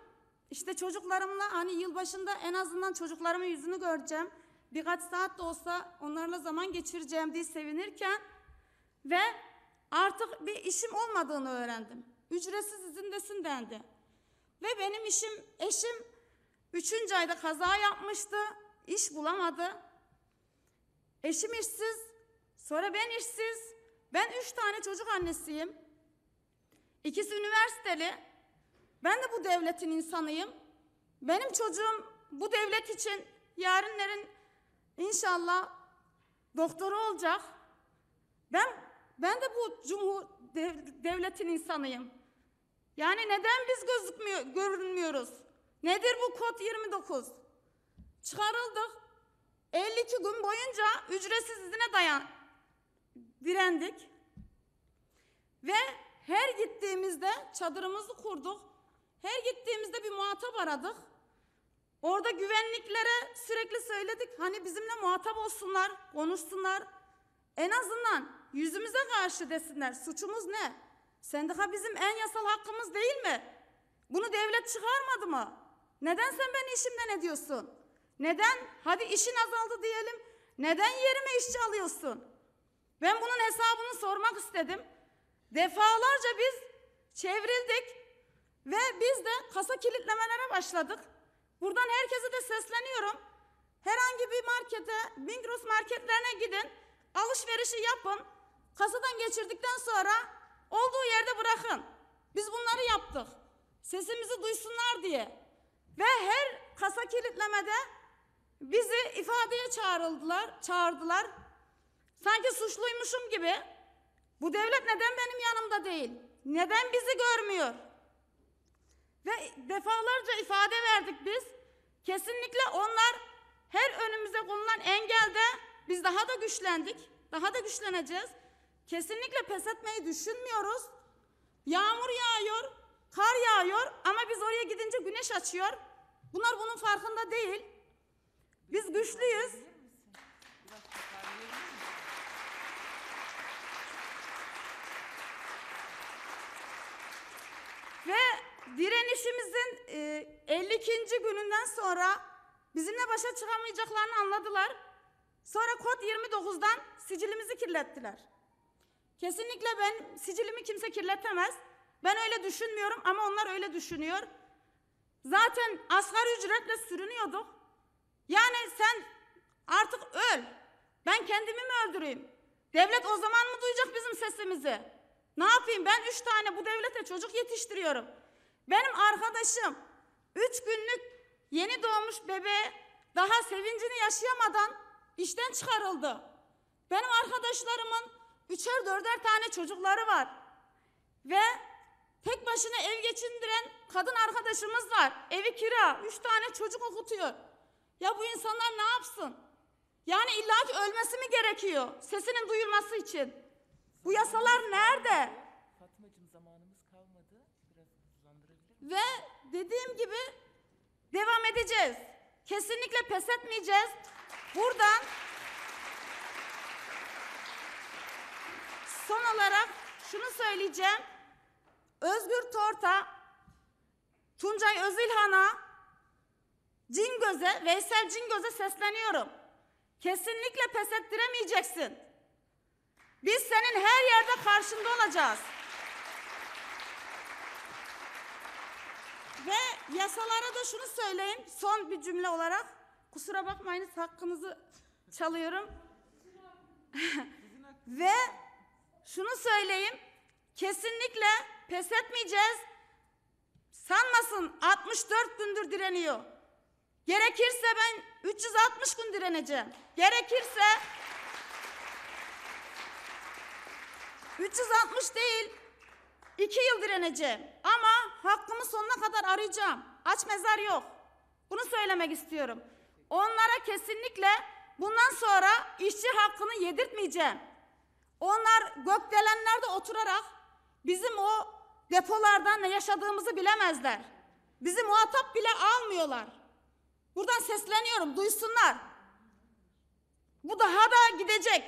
İşte çocuklarımla hani yılbaşında en azından çocuklarımın yüzünü göreceğim. Birkaç saat de olsa onlarla zaman geçireceğim diye sevinirken ve artık bir işim olmadığını öğrendim. Ücretsiz izindesin dendi. Ve benim eşim 3. ayda kaza yapmıştı. İş bulamadı. Eşim işsiz. Sonra ben işsiz. Ben 3 tane çocuk annesiyim. İkisi üniversiteli. Ben de bu devletin insanıyım. Benim çocuğum bu devlet için yarınların inşallah doktoru olacak. Ben de bu devletin insanıyım. Yani neden biz görünmüyoruz? Nedir bu kod 29? Çıkarıldık. 52 gün boyunca ücretsiz izine direndik. Ve her gittiğimizde çadırımızı kurduk. Her gittiğimizde bir muhatap aradık. Orada güvenliklere sürekli söyledik. Hani bizimle muhatap olsunlar, konuşsunlar. En azından yüzümüze karşı desinler. Suçumuz ne? Sendika bizim en yasal hakkımız değil mi? Bunu devlet çıkarmadı mı? Neden sen beni işimden ediyorsun? Neden? Hadi işin azaldı diyelim. Neden yerime işçi alıyorsun? Ben bunun hesabını sormak istedim. Defalarca biz çevrildik ve biz de kasa kilitlemelere başladık. Buradan herkese de sesleniyorum. Herhangi bir markete, Migros marketlerine gidin, alışverişi yapın. Kasadan geçirdikten sonra olduğu yerde bırakın. Biz bunları yaptık. Sesimizi duysunlar diye. Ve her kasa kilitlemede bizi ifadeye çağırdılar. Sanki suçluymuşum gibi. Bu devlet neden benim yanımda değil? Neden bizi görmüyor? Ve defalarca ifade verdik biz. Kesinlikle onlar her önümüze konulan engelde biz daha da güçlendik. Daha da güçleneceğiz. Kesinlikle pes etmeyi düşünmüyoruz. Yağmur yağıyor, kar yağıyor ama biz oraya gidince güneş açıyor. Bunlar bunun farkında değil. Biz güçlüyüz. Ve direnişimizin 52. gününden sonra bizimle başa çıkamayacaklarını anladılar. Sonra kod 29'dan sicilimizi kirlettiler. Kesinlikle sicilimi kimse kirletemez. Ben öyle düşünmüyorum ama onlar öyle düşünüyor. Zaten asgari ücretle sürünüyorduk. Yani sen artık öl. Ben kendimi mi öldüreyim? Devlet o zaman mı duyacak bizim sesimizi? Ne yapayım? Ben 3 tane bu devlete çocuk yetiştiriyorum. Benim arkadaşım 3 günlük yeni doğmuş bebeğe daha sevincini yaşayamadan işten çıkarıldı. Benim arkadaşlarımın 3'er 4'er tane çocukları var. Ve tek başına ev geçindiren kadın arkadaşımız var. Evi kira, 3 tane çocuk okutuyor. Ya bu insanlar ne yapsın? Yani illaki ölmesi mi gerekiyor sesinin duyulması için? Bu yasalar nerede? Fatmacığım zamanımız kalmadı. Biraz hızlandırabilir miyim? Ve dediğim gibi devam edeceğiz. Kesinlikle pes etmeyeceğiz. Buradan son olarak şunu söyleyeceğim. Özgür Torta, Tuncay Özilhan'a, Cingöz'e, Veysel Cingöz'e sesleniyorum. Kesinlikle pes ettiremeyeceksin. Biz senin her yerde karşında olacağız. Ve yasalara da şunu söyleyeyim, son bir cümle olarak. Kusura bakmayınız, hakkınızı çalıyorum. Ve şunu söyleyeyim, kesinlikle pes etmeyeceğiz. Sanmasın 64 gündür direniyor. Gerekirse ben 360 gün direneceğim. Gerekirse 360 değil, 2 yıl direneceğim. Ama hakkımı sonuna kadar arayacağım. Aç mezar yok. Bunu söylemek istiyorum. Onlara kesinlikle bundan sonra işçi hakkını yedirtmeyeceğim. Onlar gökdelenlerde oturarak bizim o depolardan ne yaşadığımızı bilemezler. Bizi muhatap bile almıyorlar. Buradan sesleniyorum, duysunlar. Bu daha da gidecek.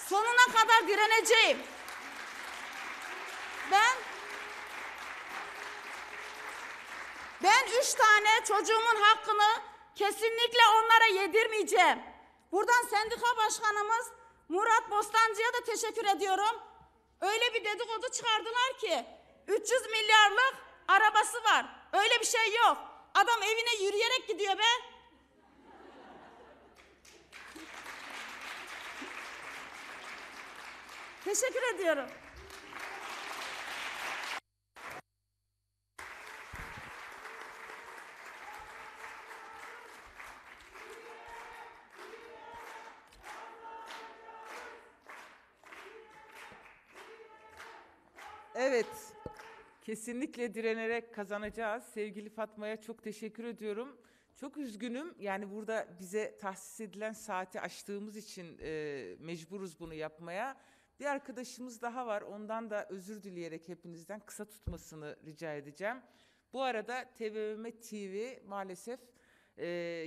Sonuna kadar direneceğim. Ben 3 tane çocuğumun hakkını kesinlikle onlara yedirmeyeceğim. Buradan sendika başkanımız Murat Bostancı'ya da teşekkür ediyorum. Öyle bir dedikodu çıkardılar ki 300 milyarlık arabası var. Öyle bir şey yok. Adam evine yürüyerek gidiyor be. Teşekkür ediyorum. Evet, kesinlikle direnerek kazanacağız. Sevgili Fatma'ya çok teşekkür ediyorum. Çok üzgünüm. Yani burada bize tahsis edilen saati aştığımız için mecburuz bunu yapmaya. Bir arkadaşımız daha var. Ondan da özür dileyerek hepinizden kısa tutmasını rica edeceğim. Bu arada TVM TV maalesef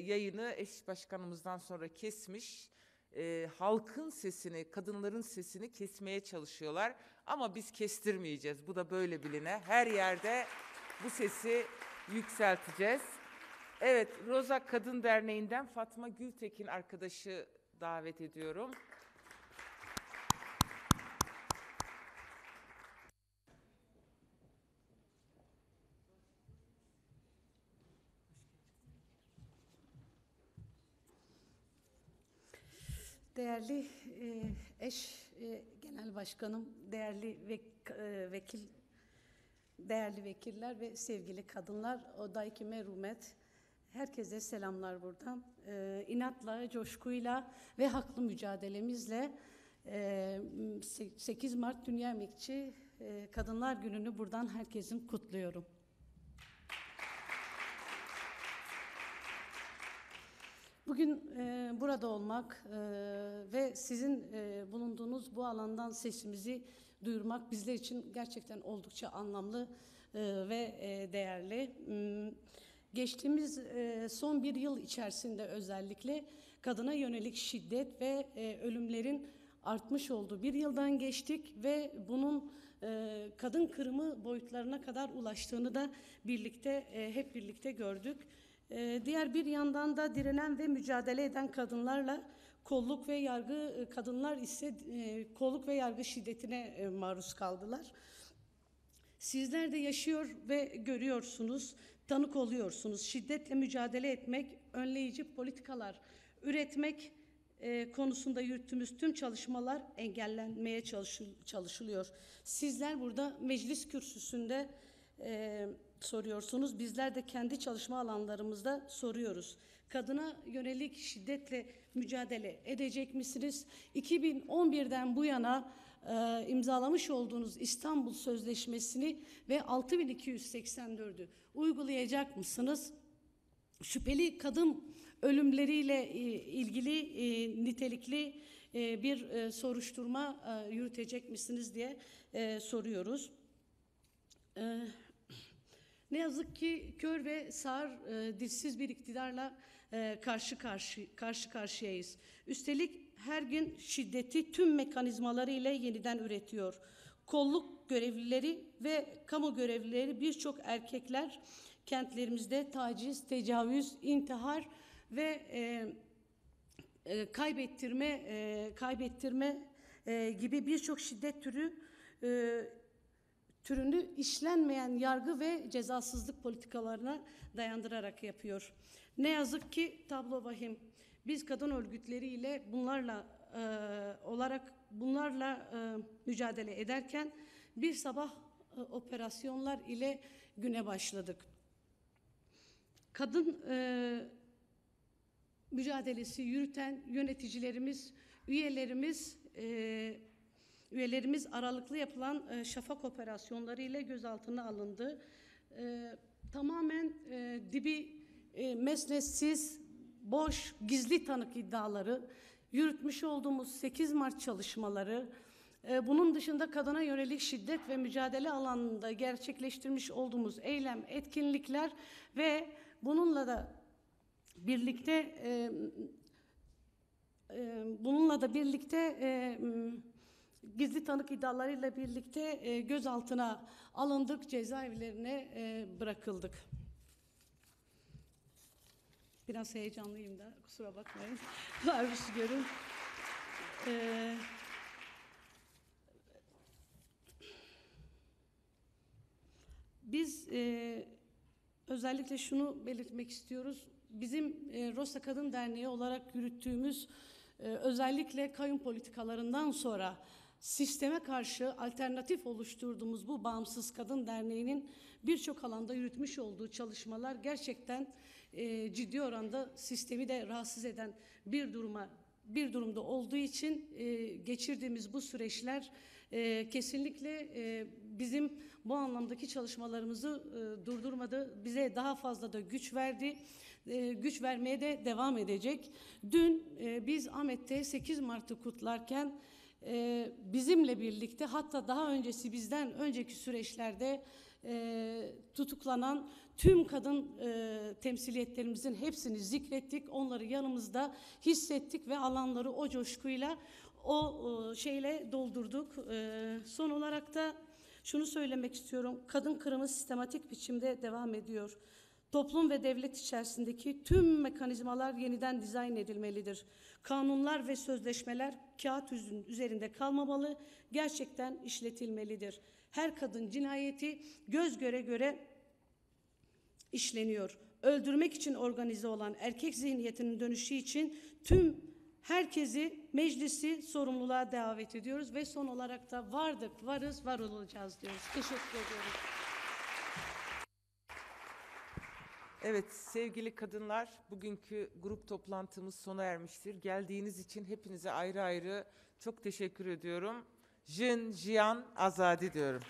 yayını eş başkanımızdan sonra kesmiş. Halkın sesini, kadınların sesini kesmeye çalışıyorlar. Ama biz kestirmeyeceğiz. Bu da böyle biline. Her yerde bu sesi yükselteceğiz. Evet, Roza Kadın Derneği'nden Fatma Gültekin arkadaşı davet ediyorum. Değerli genel başkanım, değerli vekiller ve sevgili kadınlar, odayki merumet, herkese selamlar buradan. İnatla, coşkuyla ve haklı mücadelemizle 8 Mart Dünya Emekçi Kadınlar Günü'nü buradan herkesin kutluyorum. Bugün burada olmak ve sizin bulunduğunuz bu alandan sesimizi duyurmak bizler için gerçekten oldukça anlamlı ve değerli. Geçtiğimiz son bir yıl içerisinde özellikle kadına yönelik şiddet ve ölümlerin artmış olduğu bir yıldan geçtik ve bunun kadın kırımı boyutlarına kadar ulaştığını da hep birlikte gördük. Diğer bir yandan da direnen ve mücadele eden kadınlarla kolluk ve yargı şiddetine maruz kaldılar. Sizler de yaşıyor ve görüyorsunuz, tanık oluyorsunuz. Şiddetle mücadele etmek, önleyici politikalar üretmek konusunda yürüttüğümüz tüm çalışmalar engellenmeye çalışılıyor. Sizler burada meclis kürsüsünde soruyorsunuz. Bizler de kendi çalışma alanlarımızda soruyoruz. Kadına yönelik şiddetle mücadele edecek misiniz? 2011'den bu yana imzalamış olduğunuz İstanbul Sözleşmesi'ni ve 6284'ü uygulayacak mısınız? Şüpheli kadın ölümleriyle ilgili nitelikli bir soruşturma yürütecek misiniz diye soruyoruz. Ne yazık ki kör ve sağır, dilsiz bir iktidarla karşı karşıyayız. Üstelik her gün şiddeti tüm mekanizmaları ile yeniden üretiyor. Kolluk görevlileri ve kamu görevlileri, birçok erkekler kentlerimizde taciz, tecavüz, intihar ve kaybettirme gibi birçok şiddet türü türünü işlenmeyen yargı ve cezasızlık politikalarına dayandırarak yapıyor. Ne yazık ki tablo vahim. Biz kadın örgütleriyle bunlarla mücadele ederken bir sabah operasyonlar ile güne başladık. Kadın mücadelesi yürüten yöneticilerimiz, üyelerimiz aralıklı yapılan şafak operasyonları ile gözaltına alındı. Tamamen dibi mesnetsiz, boş, gizli tanık iddiaları, yürütmüş olduğumuz 8 Mart çalışmaları, bunun dışında kadına yönelik şiddet ve mücadele alanında gerçekleştirmiş olduğumuz eylem, etkinlikler ve bununla da birlikte gizli tanık iddialarıyla birlikte gözaltına alındık, cezaevlerine bırakıldık. Biraz heyecanlıyım da, kusura bakmayın. Varmış görün. Biz özellikle şunu belirtmek istiyoruz. Bizim Rosa Kadın Derneği olarak yürüttüğümüz özellikle kayyum politikalarından sonra sisteme karşı alternatif oluşturduğumuz bu Bağımsız Kadın Derneği'nin birçok alanda yürütmüş olduğu çalışmalar gerçekten ciddi oranda sistemi de rahatsız eden bir durumda olduğu için geçirdiğimiz bu süreçler kesinlikle bizim bu anlamdaki çalışmalarımızı durdurmadı. Bize daha fazla da güç verdi. Güç vermeye de devam edecek. Dün biz Ahmet'te 8 Mart'ı kutlarken bizimle birlikte, hatta daha öncesi bizden önceki süreçlerde tutuklanan tüm kadın temsiliyetlerimizin hepsini zikrettik. Onları yanımızda hissettik ve alanları o coşkuyla, şeyle doldurduk. Son olarak da şunu söylemek istiyorum. Kadın kırımı sistematik biçimde devam ediyor. Toplum ve devlet içerisindeki tüm mekanizmalar yeniden dizayn edilmelidir. Kanunlar ve sözleşmeler kağıt üzerinde kalmamalı, gerçekten işletilmelidir. Her kadın cinayeti göz göre göre işleniyor. Öldürmek için organize olan erkek zihniyetinin dönüşü için herkesi, meclisi sorumluluğa davet ediyoruz ve son olarak da vardık, varız, var olacağız diyoruz. Teşekkür ediyorum. Evet sevgili kadınlar, bugünkü grup toplantımız sona ermiştir. Geldiğiniz için hepinize ayrı ayrı çok teşekkür ediyorum. Jin, Jiyan, Azadi diyorum.